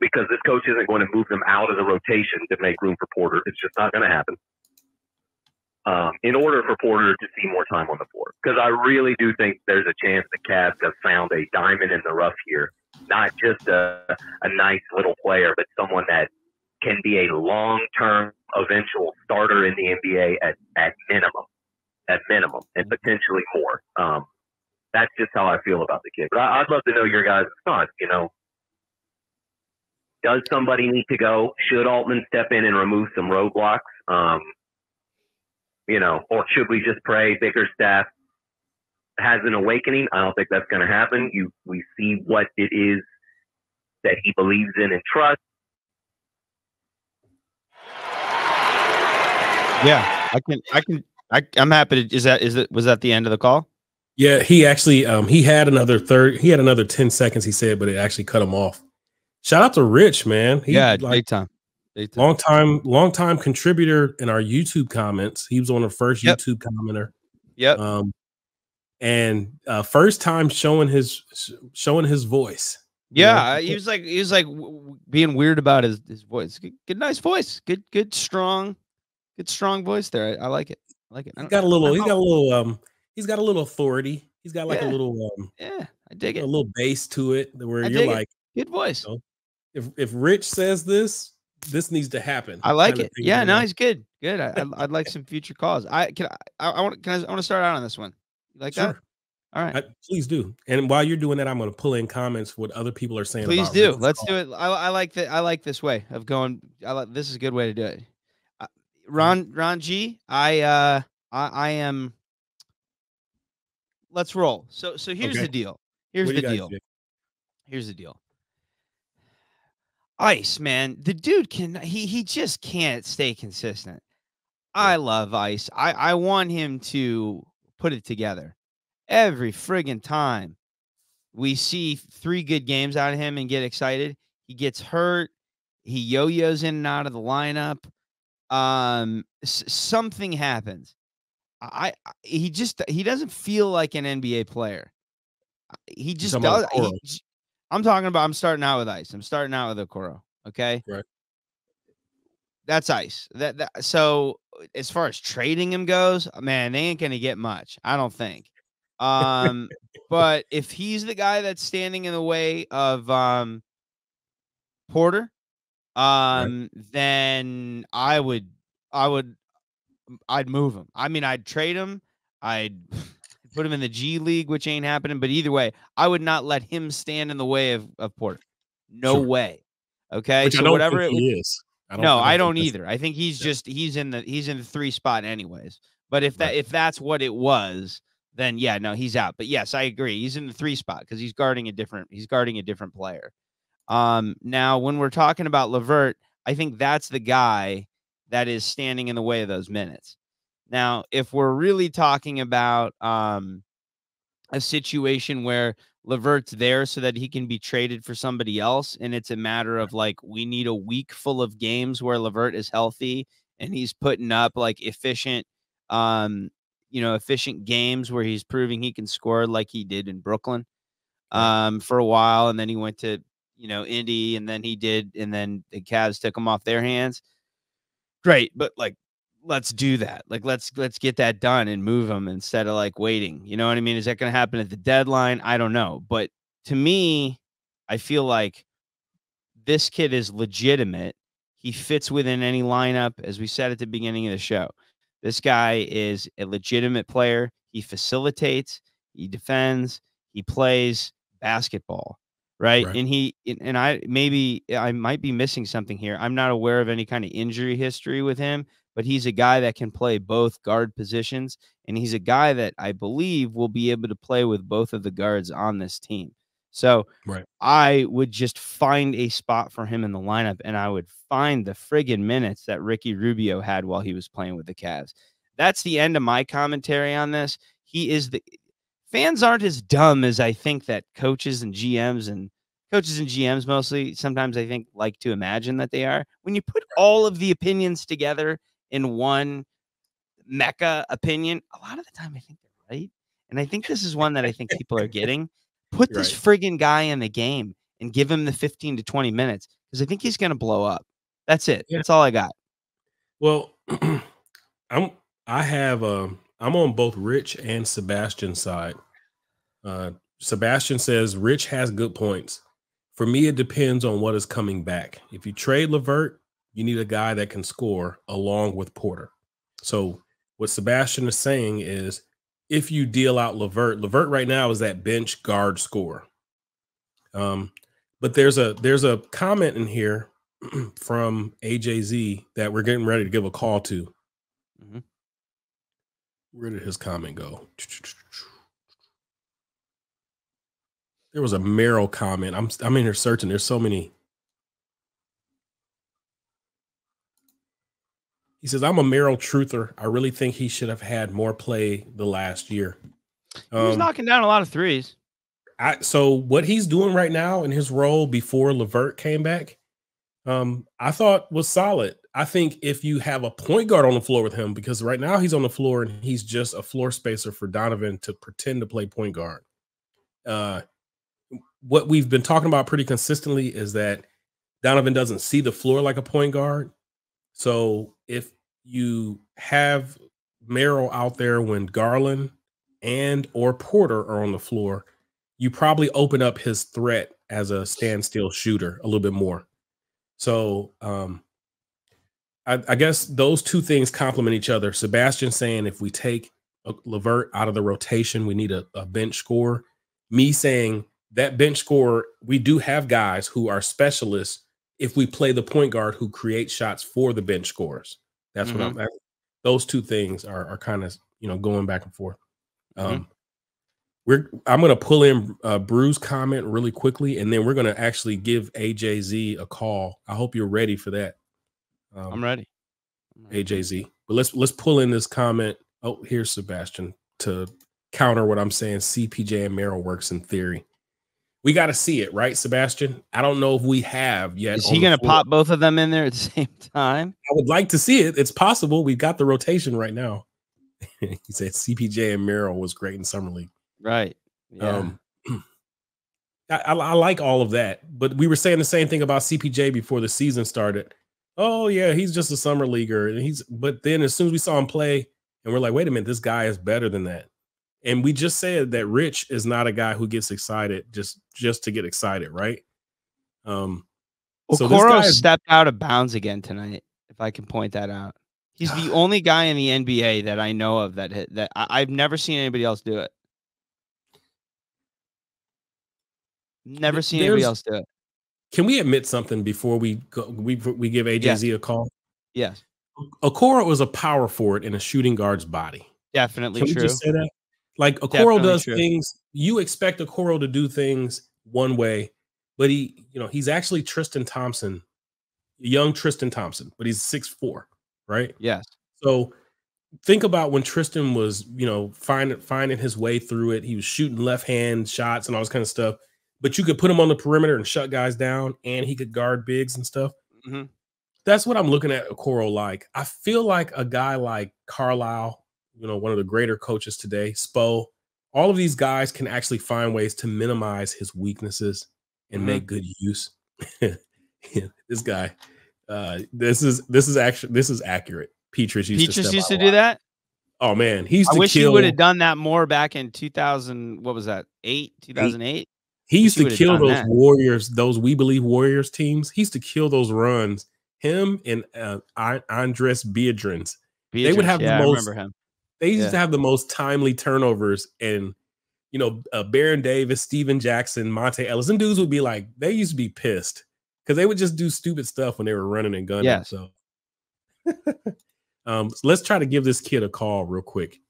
because this coach isn't going to move them out of the rotation to make room for Porter. It's just not going to happen. In order for Porter to see more time on the floor, because I really do think there's a chance the Cavs have found a diamond in the rough here, not just a nice little player, but someone that can be a long-term eventual starter in the NBA at minimum, and potentially more. That's just how I feel about the kid. But I'd love to know your guys' thoughts. Does somebody need to go? Should Altman step in and remove some roadblocks? Or should we just pray Bickerstaff has an awakening? I don't think that's going to happen. We see what it is that he believes in and trusts. Yeah, I'm happy to. Was that the end of the call? Yeah, he actually he had another 10 seconds, he said, but it actually cut him off. Shout out to Rich, man. Big time. Long time contributor in our YouTube comments. He was one of the first YouTube commenter. Yep. And first time showing his voice. Yeah, he was like being weird about his voice. Good, nice voice. Good strong voice there. I like it. He's got a little authority. He's got like a little I dig it. A little bass to it where you're like, good voice. If Rich says this needs to happen. I like it. Yeah, no, he's good. Good. I'd like some future calls. I want to start out on this one. You like that? All right. Please do. And while you're doing that, I'm going to pull in comments what other people are saying. Please do. Let's do it. I like that. I like this way of going. This is a good way to do it. Ron G, I am. Let's roll. So here's the deal. Here's the deal. Ice, man, the dude he just can't stay consistent. I love Ice. I want him to put it together every friggin' time. We see 3 good games out of him and get excited. He gets hurt. He yo-yos in and out of the lineup. Something happens. He doesn't feel like an NBA player. He just does. I'm starting out with Ice. I'm starting out with Okoro. Okay. Right. That's ice. So as far as trading him goes, man, they ain't gonna get much. I don't think. But if he's the guy that's standing in the way of Porter, Right. then I'd move him. I mean, I'd trade him. I'd put him in the G League, which ain't happening. But either way, I would not let him stand in the way of Porter. No Sure. way. Okay. Which I So don't whatever think it would. he is. No, I I don't think don't that's either. I think he's yeah. just he's in the 3 spot anyways. But Right. if that's what it was, then yeah, no, he's out. But yes, I agree. He's in the 3 spot because he's guarding a different player. Now when we're talking about LeVert, I think that's the guy that is standing in the way of those minutes. Now, if we're really talking about a situation where LeVert's there so that he can be traded for somebody else, and it's a matter of like we need a week full of games where LeVert is healthy and he's putting up like efficient efficient games where he's proving he can score like he did in Brooklyn Right. for a while, and then he went to Indy, and then the Cavs took him off their hands. Great, but like let's do that. Like let's get that done and move him instead of like waiting. You know what I mean? Is that going to happen at the deadline? I don't know. But to me, I feel like this kid is legitimate. He fits within any lineup, as we said at the beginning of the show. This guy is a legitimate player. He facilitates, he defends, he plays basketball, right? Right. And I might be missing something here. I'm not aware of any kind of injury history with him, but he's a guy that can play both guard positions, and he's a guy that I believe will be able to play with both of the guards on this team. So Right. I would just find a spot for him in the lineup, and I would find the friggin' minutes that Ricky Rubio had while he was playing with the Cavs. That's the end of my commentary on this. Fans aren't as dumb as I think that coaches and GMs mostly sometimes I think like to imagine that they are. When you put all of the opinions together in one mecca opinion, a lot of the time I think they're right. And I think this is one that I think people are getting. Put this Right. friggin' guy in the game and give him the 15 to 20 minutes because I think he's going to blow up. That's it. Yeah. That's all I got. Well, I'm I'm on both Rich and Sebastian's side. Sebastian says Rich has good points. For me, it depends on what is coming back. If you trade LeVert, you need a guy that can score along with Porter. So what Sebastian is saying is if you deal out LeVert right now is that bench guard scorer. But there's a comment in here from AJZ that we're getting ready to give a call to. Mm-hmm. Where did his comment go? There was a Merrill comment. I'm in here searching. There's so many. He says, I'm a Merrill truther. I really think he should have had more play the last year. He was knocking down a lot of threes. So what he's doing right now in his role before LeVert came back, I thought was solid. I think if you have a point guard on the floor with him, because right now he's on the floor and he's just a floor spacer for Donovan to pretend to play point guard. What we've been talking about pretty consistently is that Donovan doesn't see the floor like a point guard. So if you have Merrill out there when Garland and or Porter are on the floor, you probably open up his threat as a standstill shooter a little bit more. So I guess those two things complement each other. Sebastian saying if we take LeVert out of the rotation, we need a bench scorer. Me saying that bench scorer, we do have guys who are specialists if we play the point guard who creates shots for the bench scorers. That's what those two things are kind of, going back and forth. I'm going to pull in Brew's comment really quickly, and then we're going to actually give AJZ a call. I hope you're ready for that. I'm ready. AJZ. But let's pull in this comment. Oh, here's Sebastian to counter what I'm saying. CPJ and Merrill works in theory. We got to see it, right, Sebastian? I don't know if we have yet. Is he going to pop both of them in there at the same time? I would like to see it. It's possible. We've got the rotation right now. He said CPJ and Merrill was great in Summer League. Right. Yeah. I like all of that. But we were saying the same thing about CPJ before the season started. oh yeah, he's just a summer leaguer. And but then as soon as we saw him play, and we're like, wait a minute, this guy is better than that. And we just said that Rich is not a guy who gets excited just to get excited, right? So this Okoro guy stepped out of bounds again tonight, if I can point that out. He's the only guy in the NBA that I know of that I've never seen anybody else do it. Never seen anybody else do it. Can we admit something before we go, we give AJZ a call? Yes. Okoro was a power forward in a shooting guard's body. Definitely Can true. we just say that? Like Okoro does things, you expect Okoro to do things one way, but he's actually Tristan Thompson, young Tristan Thompson, but he's 6'4", right? Yes. So think about when Tristan was, finding his way through it. He was shooting left hand shots and all this kind of stuff, but you could put him on the perimeter and shut guys down, and he could guard bigs and stuff. Mm-hmm. That's what I'm looking at Okoro like. I feel like a guy like Carlisle, one of the greater coaches today, Spo, all of these guys can actually find ways to minimize his weaknesses and make good use. This guy, this is accurate. Petrus used to do that. Oh man, he used to wish kill. He would have done that more back in 2000. What was that? 2008. He used to kill those Warriors, those We Believe Warriors teams. He used to kill those runs. Him and Andres Biedrins. They would have the most. I remember him. They used to have the most timely turnovers, and Baron Davis, Steven Jackson, Monte Ellis, and dudes would be like, they used to be pissed because they would just do stupid stuff when they were running and gunning. Yes. So, so let's try to give this kid a call real quick.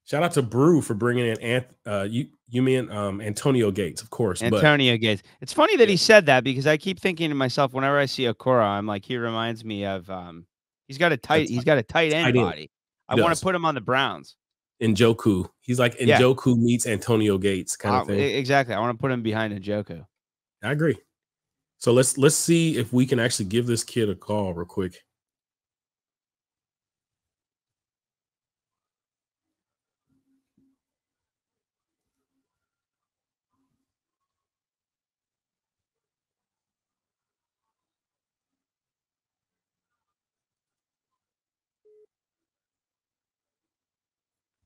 Shout out to Brew for bringing in you mean Antonio Gates, of course. Antonio Gates. It's funny that he said that because I keep thinking to myself whenever I see Okoro, I'm like, he reminds me of he's got a tight end body. I want to put him on the Browns. Njoku. He's like Njoku meets Antonio Gates kind of thing. Exactly. I want to put him behind Njoku. I agree. So let's see if we can actually give this kid a call real quick.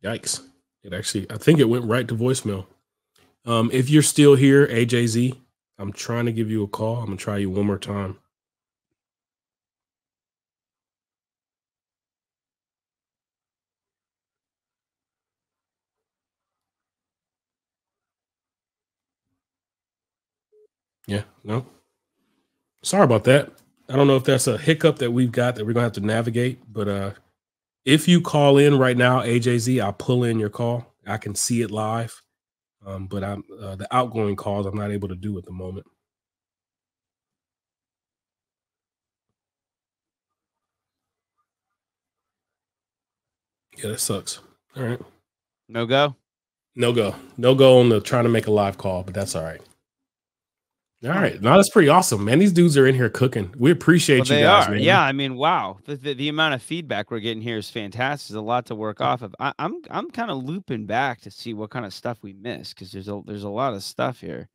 Yikes. I think it went right to voicemail. If you're still here, AJZ, I'm trying to give you a call. I'm going to try you one more time. Yeah, no. Sorry about that. I don't know if that's a hiccup that we've got that we're going to have to navigate, but if you call in right now, AJZ, I'll pull in your call. I can see it live, but I'm the outgoing calls I'm not able to do at the moment. Yeah, that sucks. All right. No go? No go. No go on the trying to make a live call, but that's all right. All right. No, that's pretty awesome, man. These dudes are in here cooking. We appreciate you guys, man. Yeah, I mean, wow. The amount of feedback we're getting here is fantastic. There's a lot to work off of. I'm kind of looping back to see what kind of stuff we missed because there's a lot of stuff here.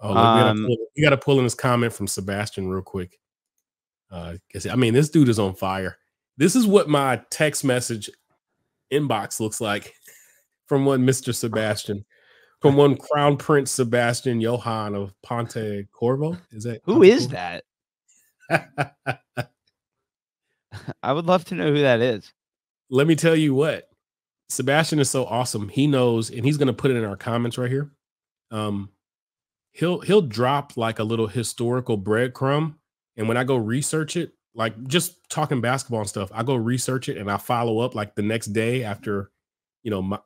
Oh, look, we got to pull in this comment from Sebastian real quick. Because I mean, this dude is on fire. This is what my text message inbox looks like from one Mr. Sebastian. From one Crown Prince Sebastian Johann of Ponte Corvo. Is that who is that? I would love to know who that is. Let me tell you what. Sebastian is so awesome. He knows, and he's going to put it in our comments right here. He'll drop like a little historical breadcrumb, and when I go research it, like just talking basketball and stuff, I go research it and I follow up like the next day after,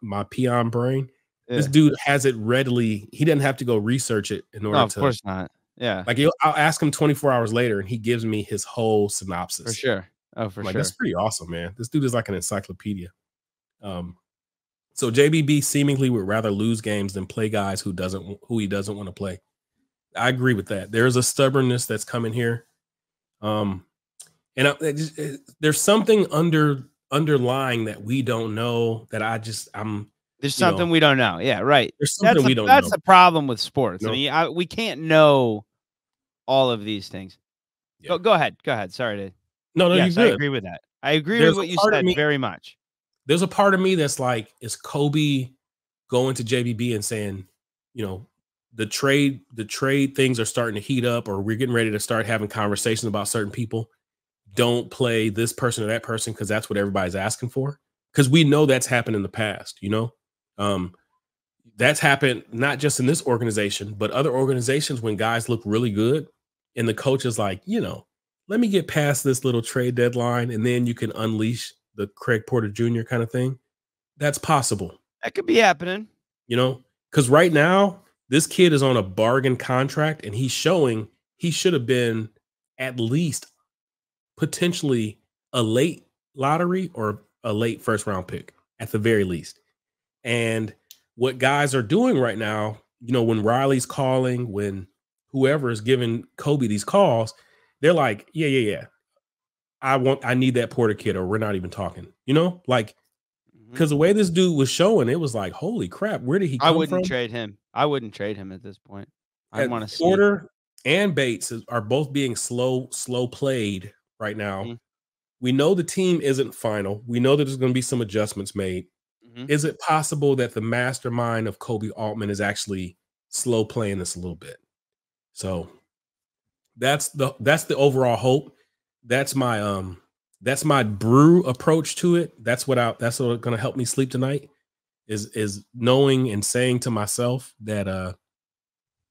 my peon brain. Yeah. This dude has it readily. He doesn't have to go research it in order to. Of course not. Yeah. Like I'll ask him 24 hours later and he gives me his whole synopsis. For sure. Oh, for sure. That's pretty awesome, man. This dude is like an encyclopedia. So JBB seemingly would rather lose games than play guys who he doesn't want to play. I agree with that. There's a stubbornness that's coming here. And there's something underlying that we don't know that there's something we don't know. Yeah, right. There's something we don't know. That's the problem with sports. No. I mean, we can't know all of these things. Yeah. Go ahead. Sorry to No, yes, you're I good. agree with that. I agree There's with what a you part of said me- very much. There's a part of me that's like, is Kobe going to JBB and saying, you know, the trade things are starting to heat up, or we're getting ready to start having conversations about certain people. Don't play this person or that person because that's what everybody's asking for. Because we know that's happened in the past, you know. That's happened not just in this organization, but other organizations when guys look really good and the coach is like, you know, let me get past this little trade deadline and then you can unleash the Craig Porter Jr. kind of thing. That's possible, That could be happening. you know, because right now this kid is on a bargain contract and he's showing he should have been at least potentially a late lottery or a late first round pick at the very least. And what guys are doing right now, you know, when Riley's calling, when whoever is giving Kobe these calls, they're like, yeah. I need that Porter kid, or we're not even talking, you know, like, because the way this dude was showing, it was like, holy crap, where did he come I wouldn't from? trade him. I wouldn't trade him at this point. I want to see. Porter and Bates are both being slow played right now. Mm-hmm. We know the team isn't final. We know that there's going to be some adjustments made. Mm-hmm. Is it possible that the mastermind of Kobe Altman is actually slow playing this a little bit? So that's the overall hope. That's my brew approach to it. That's what's going to help me sleep tonight is knowing and saying to myself that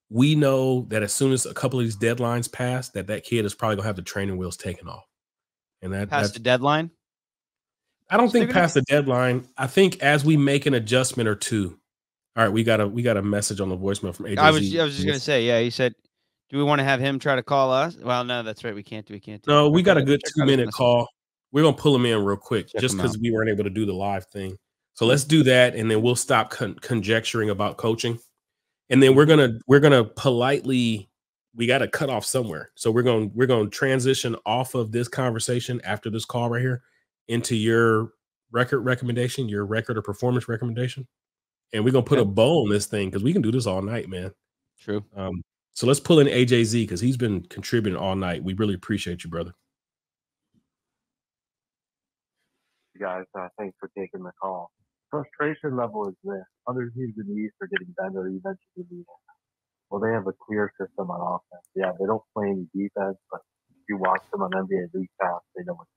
we know that as soon as a couple of these deadlines pass, that kid is probably gonna have the training wheels taken off. And Past the deadline? I don't think past the deadline. I think as we make an adjustment or two. All right, we got a message on the voicemail from AJZ. I was just gonna say, yeah. He said, "Do we want to have him try to call us?" Well, no, that's right. We can't do. No, we Okay, got a good check out his 2-minute message. call. We're gonna pull him in real quick, Check just him because out. we weren't able to do the live thing. So let's do that, and then we'll stop conjecturing about coaching, and then we're gonna politely. We got to cut off somewhere, so we're going to transition off of this conversation after this call right here into your record recommendation, your record or performance recommendation, and we're gonna put a bow on this thing because we can do this all night, man. True. So let's pull in AJZ because he's been contributing all night. We really appreciate you, brother. You guys, thanks for taking the call. Frustration level is this. Other teams in the East are getting better. You mentioned the East. Well, they have a clear system on offense. Yeah, they don't play any defense, but if you watch them on NBA League Pass, they know what.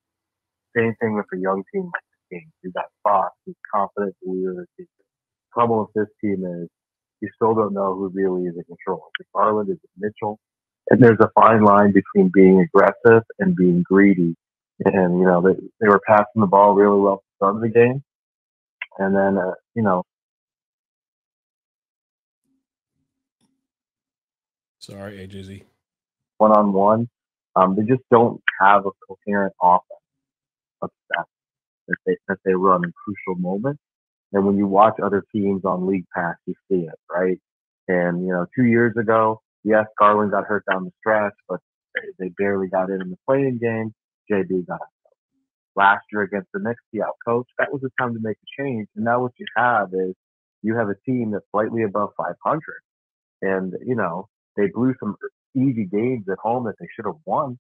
Same thing with a young team like this team. You got Fox, who's confident leader of the team. The problem with this team is you still don't know who really is in control. Is it Garland? Is it Mitchell? And there's a fine line between being aggressive and being greedy. And, you know, they were passing the ball really well at the start of the game. And then, you know. Sorry, AJZ. One-on-one, they just don't have a coherent offense of that they run in crucial moments. And when you watch other teams on League Pass, you see it, right? And, you know, 2 years ago, yes, Garland got hurt down the stretch, but they barely got in the playing game. JB got out. Last year against the Knicks, he outcoached. That was the time to make a change. And now what you have is you have a team that's slightly above 500. And, you know, they blew some easy games at home that they should have won.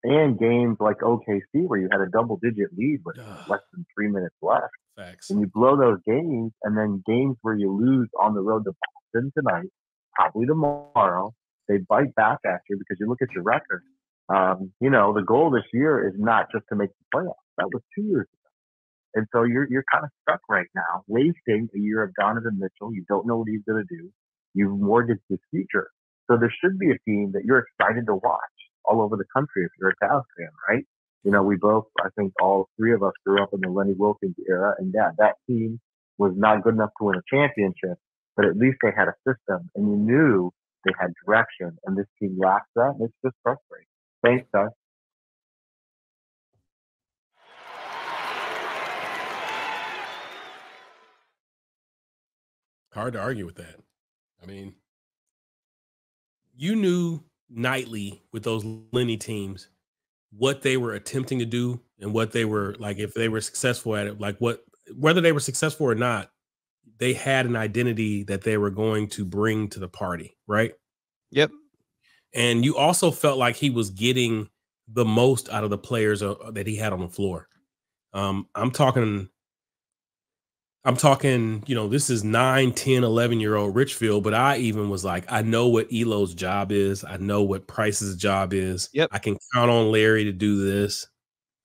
And games like OKC where you had a double-digit lead with less than 3 minutes left. Facts. And you blow those games, and then games where you lose on the road to Boston tonight, probably tomorrow, they bite back at you because you look at your record. You know, the goal this year is not just to make the playoffs. That was 2 years ago. And so you're kind of stuck right now, wasting a year of Donovan Mitchell. You don't know what he's going to do. You've mortgaged his future. So there should be a team that you're excited to watch all over the country if you're a Cavs fan, right? You know, we both, I think all three of us grew up in the Lenny Wilkins era, and yeah, that team was not good enough to win a championship, but at least they had a system, and you knew they had direction, and this team lacks that, and it's just frustrating. Thanks, guys. Hard to argue with that. I mean, you knew nightly with those Lenny teams what they were attempting to do and what they were like, if they were successful at it, like whether they were successful or not, they had an identity that they were going to bring to the party, right? Yep. And you also felt like he was getting the most out of the players that he had on the floor. I'm talking, this is 9, 10, 11-year-old Richfield, but I even was like, I know what Elo's job is. I know what Price's job is. Yep. I can count on Larry to do this.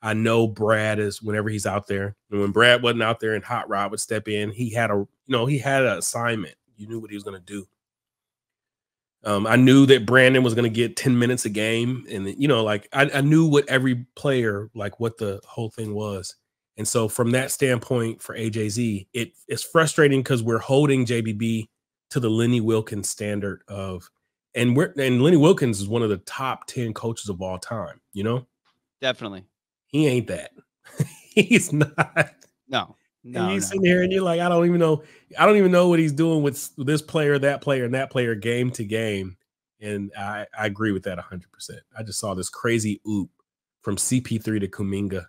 I know Brad is whenever he's out there. And when Brad wasn't out there and Hot Rod would step in, he had an assignment. You knew what he was going to do. I knew that Brandon was going to get 10 minutes a game. And, I knew what every player, what the whole thing was. And so from that standpoint for AJZ, it's frustrating because we're holding JBB to the Lenny Wilkens standard and Lenny Wilkens is one of the top 10 coaches of all time, Definitely. He ain't that. He's not. No. He's sitting here and you're like, I don't even know what he's doing with this player, that player, and that player game to game. And I agree with that 100%. I just saw this crazy oop from CP3 to Kuminga.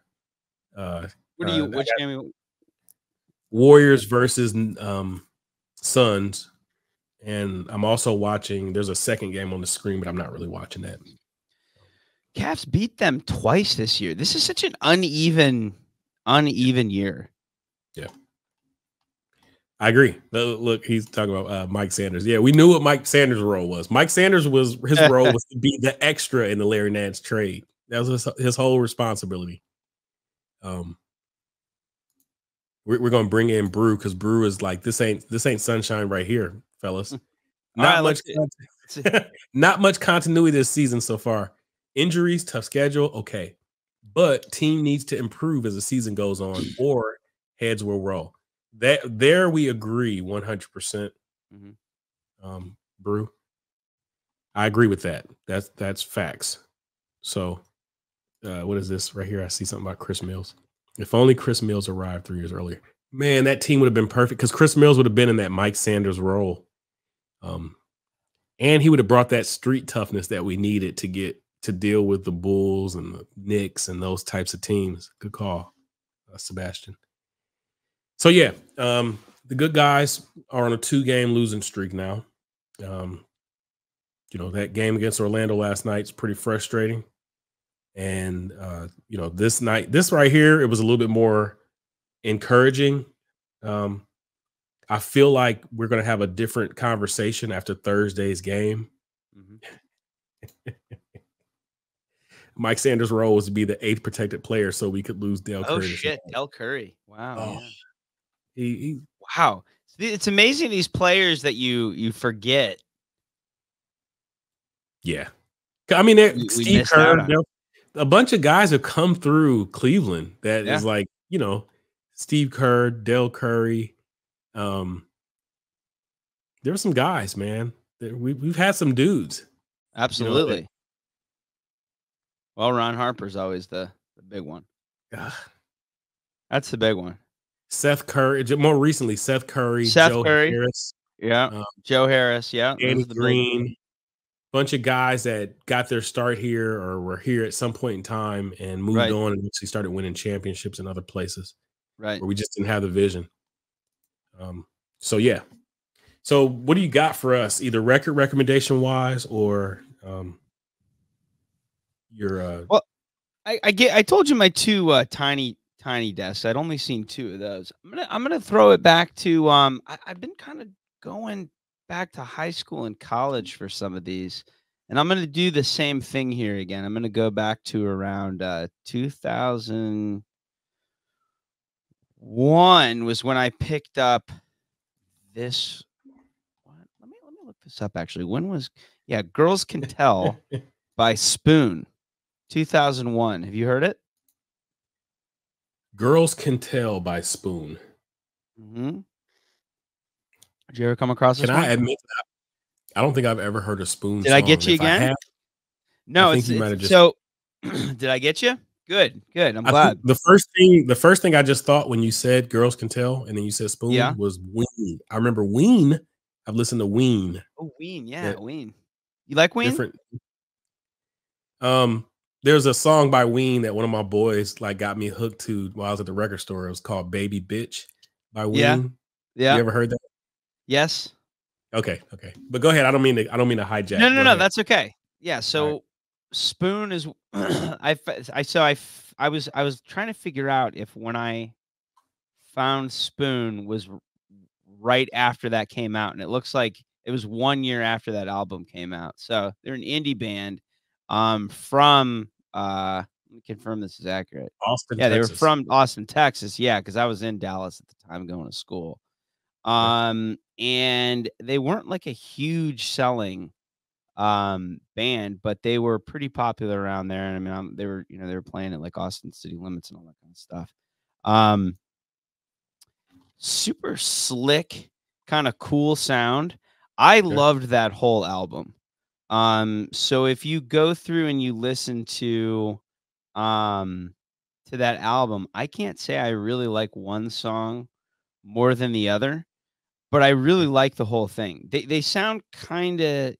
Which game? Warriors versus Suns. And I'm also watching, there's a second game on the screen, but I'm not really watching that. Cavs beat them twice this year. This is such an uneven year. Yeah. I agree. Look, he's talking about Mike Sanders. Yeah, we knew what Mike Sanders' role was. Mike Sanders his role was to be the extra in the Larry Nance trade. That was his whole responsibility. We're going to bring in Brew because Brew is like, this ain't sunshine right here, fellas. Not much continuity this season so far. Injuries, tough schedule, okay. But team needs to improve as the season goes on, or heads will roll. There we agree 100%. Brew. I agree with that. That's facts. So what is this right here? I see something about Chris Mills. If only Chris Mills arrived 3 years earlier. Man, that team would have been perfect because Chris Mills would have been in that Mike Sanders role. And he would have brought that street toughness that we needed to deal with the Bulls and the Knicks and those types of teams. Good call, Sebastian. So, yeah, the good guys are on a 2-game losing streak now. That game against Orlando last night is pretty frustrating. And, this right here, it was a little bit more encouraging. I feel like we're going to have a different conversation after Thursday's game. Mike Sanders' role was to be the 8th protected player so we could lose Dell Curry. Oh, shit. Dell Curry. Wow. Oh, yeah. Wow. It's amazing these players that you forget. Yeah. I mean, Steve Kerr, a bunch of guys have come through Cleveland that is like, Steve Kerr, Dell Curry. There were some guys, man. We've had some dudes. Absolutely. Well, Ron Harper's always the big one. That's the big one. Seth Curry, more recently, Seth Curry, Joe Harris. Yeah. Joe Harris. Yeah. Danny Green. Bunch of guys that got their start here or were here at some point in time and moved on and actually started winning championships in other places. Right. Where we just didn't have the vision. So, yeah. So what do you got for us, either record recommendation wise or your well, I told you my 2 tiny desks. I'd only seen 2 of those. I'm gonna throw it back to I've been kind of going back to high school and college for some of these, and I'm gonna do the same thing here again. I'm gonna go back to around 2001 was when I picked up this. Let me look this up. Actually, when was Girls Can Tell by Spoon, 2001. Have you heard it? Girls Can Tell by Spoon. Did you ever come across this? Can I admit that I don't think I've ever heard a Spoon Did song. I get you again? No, it's so. Did I get you? Good. I'm glad. The first thing I just thought when you said Girls Can Tell and then you said Spoon was Ween. I remember Ween. I've listened to Ween. Oh, Ween. Yeah, Ween. You like Ween? Different. There's a song by Ween that one of my boys got me hooked to while I was at the record store. It was called Baby Bitch by Ween. Yeah. You ever heard that? Yes. Okay. But go ahead. I don't mean to hijack. No. That's okay. Yeah. So Spoon is I was trying to figure out if when I found Spoon was right after that came out, and it looks like it was 1 year after that album came out. So they're an indie band from let me confirm this is accurate. Austin, Yeah, they were Texas. from Austin, Texas. Yeah, because I was in Dallas at the time going to school. And they weren't like a huge selling band, but they were pretty popular around there. And I mean, they were playing at like Austin City Limits and all that kind of stuff. Super slick, kind of cool sound. I loved that whole album. So if you go through and you listen to that album, I can't say I really like one song more than the other, but I really like the whole thing. They sound kind of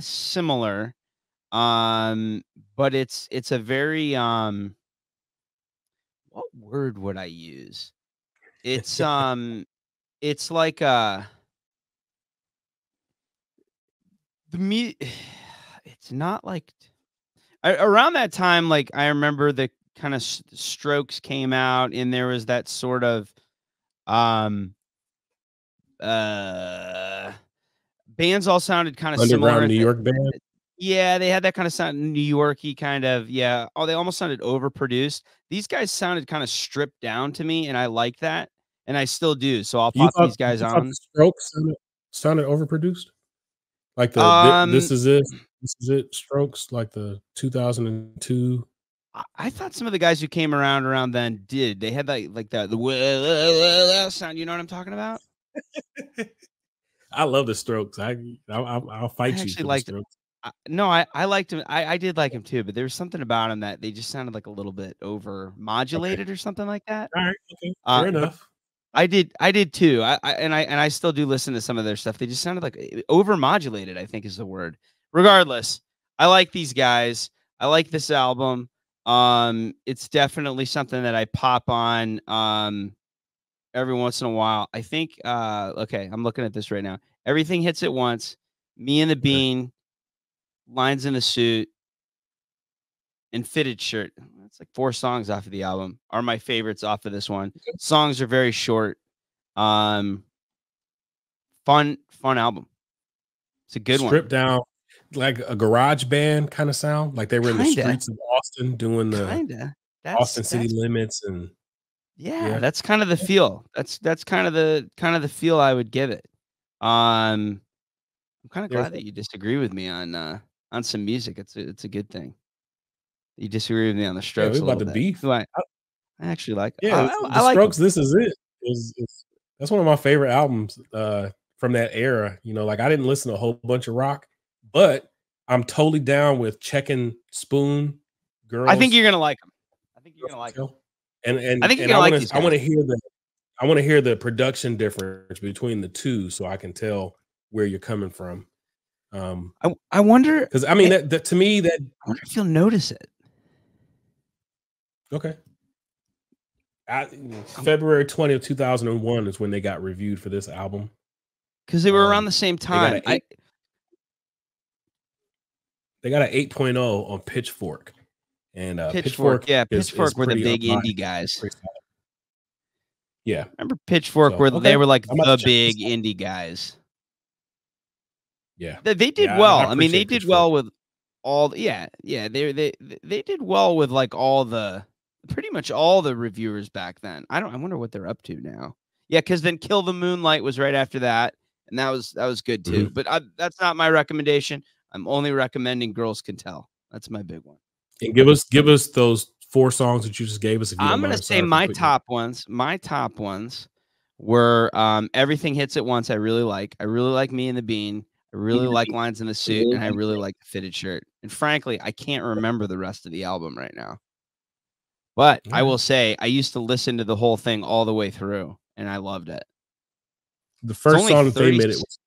similar, but it's a very what word would I use? It's it's like it's not like around that time. Like I remember the kind of Strokes came out, and there was that sort of bands all sounded kind of similar. Underground New York band. Yeah, they had that kind of sound, New Yorky kind of. Yeah. Oh, they almost sounded overproduced. These guys sounded kind of stripped down to me, and I like that, and I still do. So I'll pop these guys on. The Strokes sounded overproduced, like the this is it Strokes, like the 2002. I thought some of the guys who came around then did. They had like the sound. You know what I'm talking about? I love the Strokes. I'll fight you for the Strokes. No, I liked him. I did like him too, but there was something about him that they just sounded like a little bit over modulated or something like that. All right, okay, fair enough. I did too. I still do listen to some of their stuff. They just sounded like over modulated, I think is the word. Regardless, I like these guys. I like this album. It's definitely something that I pop on every once in a while. I think okay, I'm looking at this right now. Everything Hits at Once, Me and the Bean, Lines in the Suit, and Fitted Shirt. That's like 4 songs off of the album are my favorites off of this one. Songs are very short. Fun album. It's a good one. Stripped down, like a garage band kind of sound. Like they were in the streets of Austin doing the Austin City Limits, and yeah, that's kind of the feel. That's kind of the feel I would give it. I'm kind of glad that you disagree with me on some music. It's a good thing. You disagree with me on the Strokes. Yeah, we about the beef. I actually like. Yeah, I the like Strokes. This is it. That's one of my favorite albums from that era. You know, like I didn't listen to a whole bunch of rock, but I'm totally down with checking Spoon. Girls. I think you're gonna like them. I think you're gonna like them. And I think you're gonna like these guys. I want to hear the production difference between the two, so I can tell where you're coming from. I wonder, because I mean that to me that I wonder if you'll notice it. Okay. February 20th, 2001 is when they got reviewed for this album. Because they were around the same time. They got an 8.0 on Pitchfork. And Pitchfork were the big indie guys. Yeah. Remember Pitchfork they were like the big indie guys. Yeah. They did well. I mean, they did well with all they did well with like pretty much all the reviewers back then. I wonder what they're up to now. Yeah, because then Kill the Moonlight was right after that, and that was good too. Mm-hmm. But that's not my recommendation. I'm only recommending Girls Can Tell. That's my big one. And give us those 4 songs that you just gave us. If you I'm going to say my top ones. My top ones were Everything Hits at Once. I really like. I really like Me and the Bean. I really like Lines in the Suit, and I really like The Fitted Shirt. And frankly, I can't remember the rest of the album right now. But I will say I used to listen to the whole thing all the way through, and I loved it. The first song that they made it was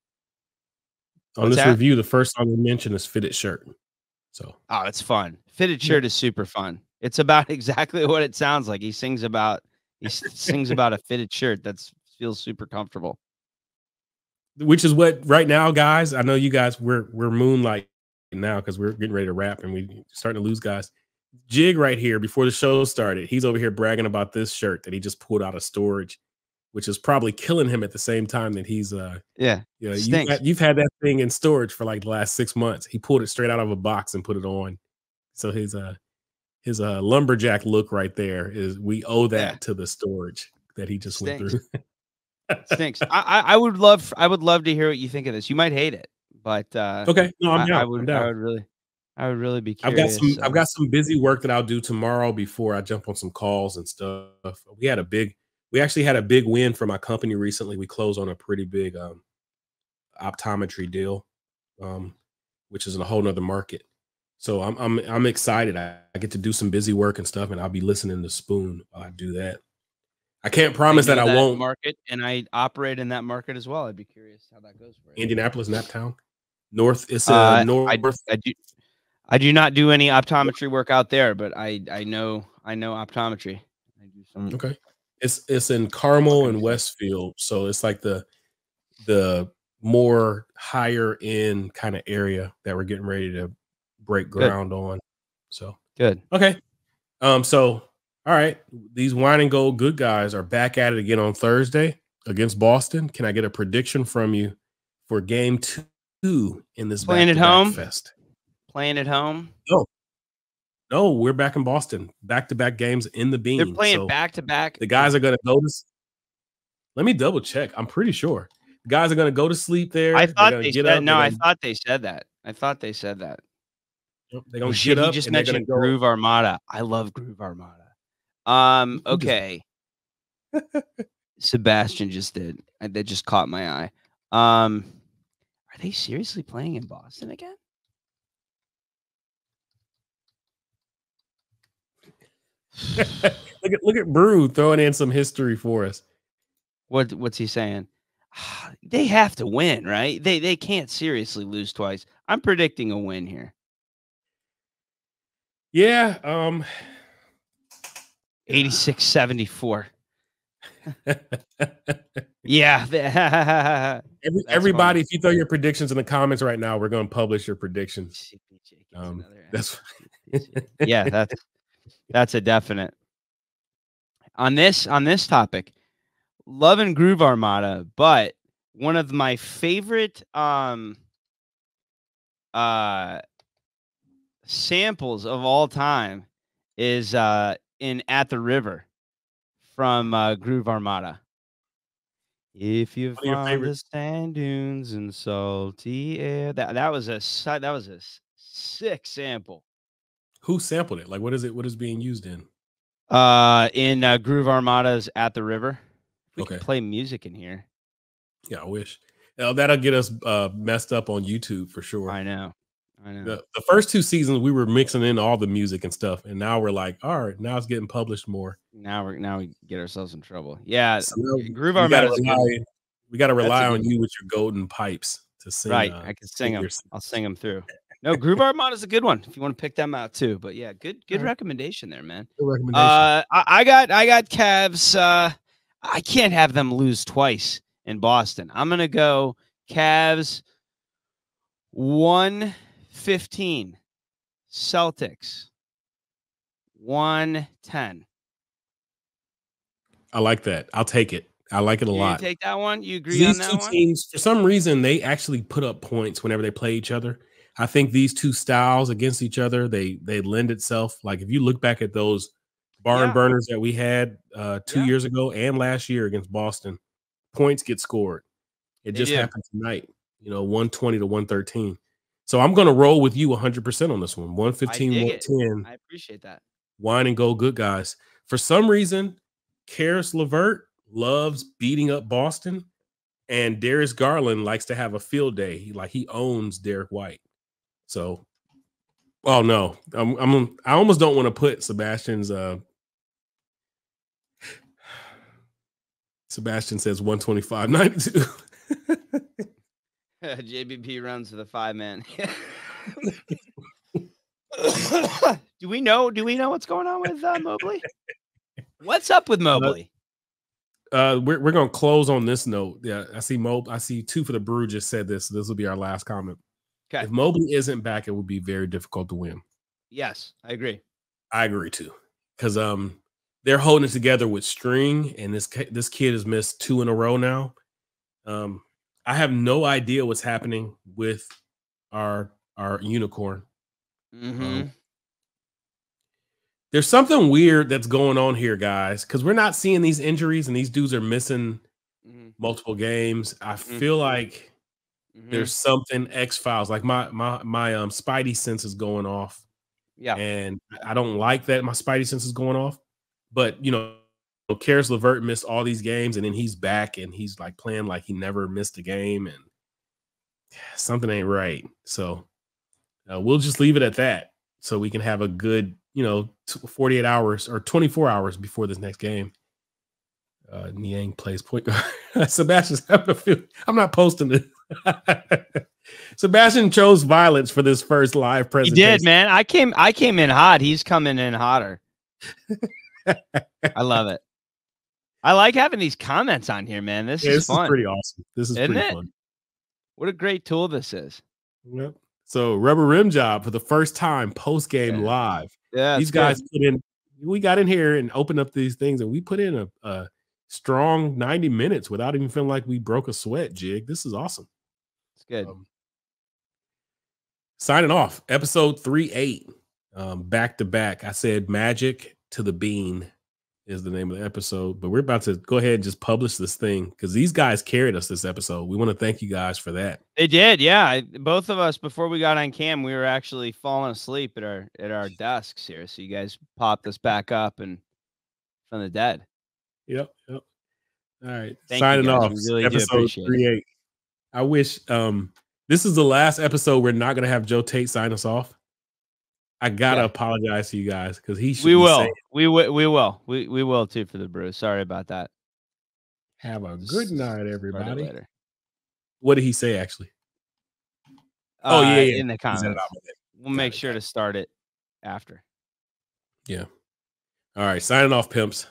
on this review. The first song we mentioned is Fitted Shirt. So it's fun. Fitted Shirt is super fun. It's about exactly what it sounds like. He sings about a fitted shirt that feels super comfortable. Which is what right now, guys. I know you guys we're moonlighting now because we're getting ready to wrap and we're starting to lose guys. Jig right here before the show started, he's over here bragging about this shirt that he just pulled out of storage, which is probably killing him at the same time that he's you've had that thing in storage for like the last 6 months. He pulled it straight out of a box and put it on. So his lumberjack look right there is we owe that to the storage that he just went through. Stinks. I would love to hear what you think of this. You might hate it, but okay. No, I'm down. I would really be curious. I've got some busy work that I'll do tomorrow before I jump on some calls and stuff. We actually had a big win for my company recently. We closed on a pretty big optometry deal, which is in a whole nother market. So I'm excited. I get to do some busy work and stuff, and I'll be listening to Spoon while I do that. I can't promise that I won't market, and I operate in that market as well. I'd be curious how that goes for you. Indianapolis, Naptown, North. It's north. I do not do any optometry work out there, but I know optometry. I do some. Okay, it's in Carmel and Westfield, so it's like the more higher end kind of area that we're getting ready to break ground on. So good. Okay. So all right, these wine and gold good guys are back at it again on Thursday against Boston. Can I get a prediction from you for game 2 in this playing at home fest? Playing at home? No, we're back in Boston. Back-to-back games in the Bean. They're playing back-to-back. The guys are going to go to. Let me double check. I'm pretty sure the guys are going to go to sleep there. I thought they said no. I thought they said that. They're going to get up. You just mentioned Groove Armada. I love Groove Armada. Okay. Sebastian just did. That just caught my eye. Are they seriously playing in Boston again? Look at Brew throwing in some history for us. What's he saying? They have to win, right? They can't seriously lose twice. I'm predicting a win here. Yeah. 86-74. Yeah. Everybody, if you throw your predictions in the comments right now, we're going to publish your predictions. That's yeah, that's a definite. On this topic, love and Groove Armada, but one of my favorite samples of all time is in At the River from Groove Armada. If you find the sand dunes and salty air, that was a sick sample. Who sampled it? Like, what is it? What is being used in? In Groove Armada's At the River. We can play music in here. Yeah, I wish. That'll get us messed up on YouTube for sure. I know. The first 2 seasons we were mixing in all the music and stuff, and now we're like, all right, now it's getting published more. Now we get ourselves in trouble. Yeah, so Groove Armada. We got to rely on you with your golden pipes to sing. Right, I can sing them. I'll sing them through. No, Groove Armada is a good one if you want to pick them out too. But yeah, good recommendation there, man. Good recommendation. I got Cavs. I can't have them lose twice in Boston. I'm gonna go Cavs 115, Celtics 110. I like that. I'll take it. I like it a lot. You take that one? You agree on that one? These two teams, for some reason, they actually put up points whenever they play each other. I think these two styles against each other, they lend itself. Like if you look back at those barn burners that we had 2 years ago and last year against Boston, points get scored. It just happened tonight, 120 to 113. So I'm going to roll with you 100% on this one. 115, 110. I appreciate that. Wine and gold good guys. For some reason, Karis LeVert loves beating up Boston, and Darius Garland likes to have a field day. He owns Derek White. So, oh no, I almost don't want to put Sebastian's. Sebastian says 125-92. JBP runs to the 5-man. Do we know what's going on with Mobley? What's up with Mobley? We're gonna close on this note. Yeah, I see 2 for the Brew just said this. So this will be our last comment. Okay. If Mobley isn't back, it would be very difficult to win. Yes, I agree. I agree too, because they're holding it together with string, and this kid has missed 2 in a row now. I have no idea what's happening with our unicorn. There's something weird that's going on here, guys, because we're not seeing these injuries, and these dudes are missing multiple games. I feel like there's something X-Files, like my Spidey sense is going off. Yeah. And I don't like that my Spidey sense is going off. But, Karis LeVert missed all these games, and then he's back, and he's like playing like he never missed a game, and something ain't right. So we'll just leave it at that, so we can have a good, 48 hours or 24 hours before this next game. Niang plays point guard. Sebastian's having a feel. I'm not posting it. Sebastian chose violence for this first live presentation. He did, man. I came in hot. He's coming in hotter. I love it. I like having these comments on here, man. This is fun. Is pretty awesome. This is pretty fun. What a great tool this is. Yep. So rubber rim job for the first time post game live. Yeah, these guys put in. We got in here and opened up these things, and we put in a strong 90 minutes without even feeling like we broke a sweat. Jig, this is awesome. It's good. Signing off, episode 38, back to back. I said Magic to the Bean is the name of the episode, but we're about to go ahead and just publish this thing because these guys carried us this episode. We want to thank you guys for that. They did, yeah. Both of us, before we got on cam, we were actually falling asleep at our desks here. So you guys popped us back up and from the dead. Yep. All right, signing off. We really episode 38. I wish this is the last episode. We're not gonna have Joe Tate sign us off. I gotta apologize to you guys because he should. We will. We will too for the brew. Sorry about that. Have a good night, everybody. What did he say actually? In the comments. We'll make sure to start it after. Yeah. All right. Signing off, pimps.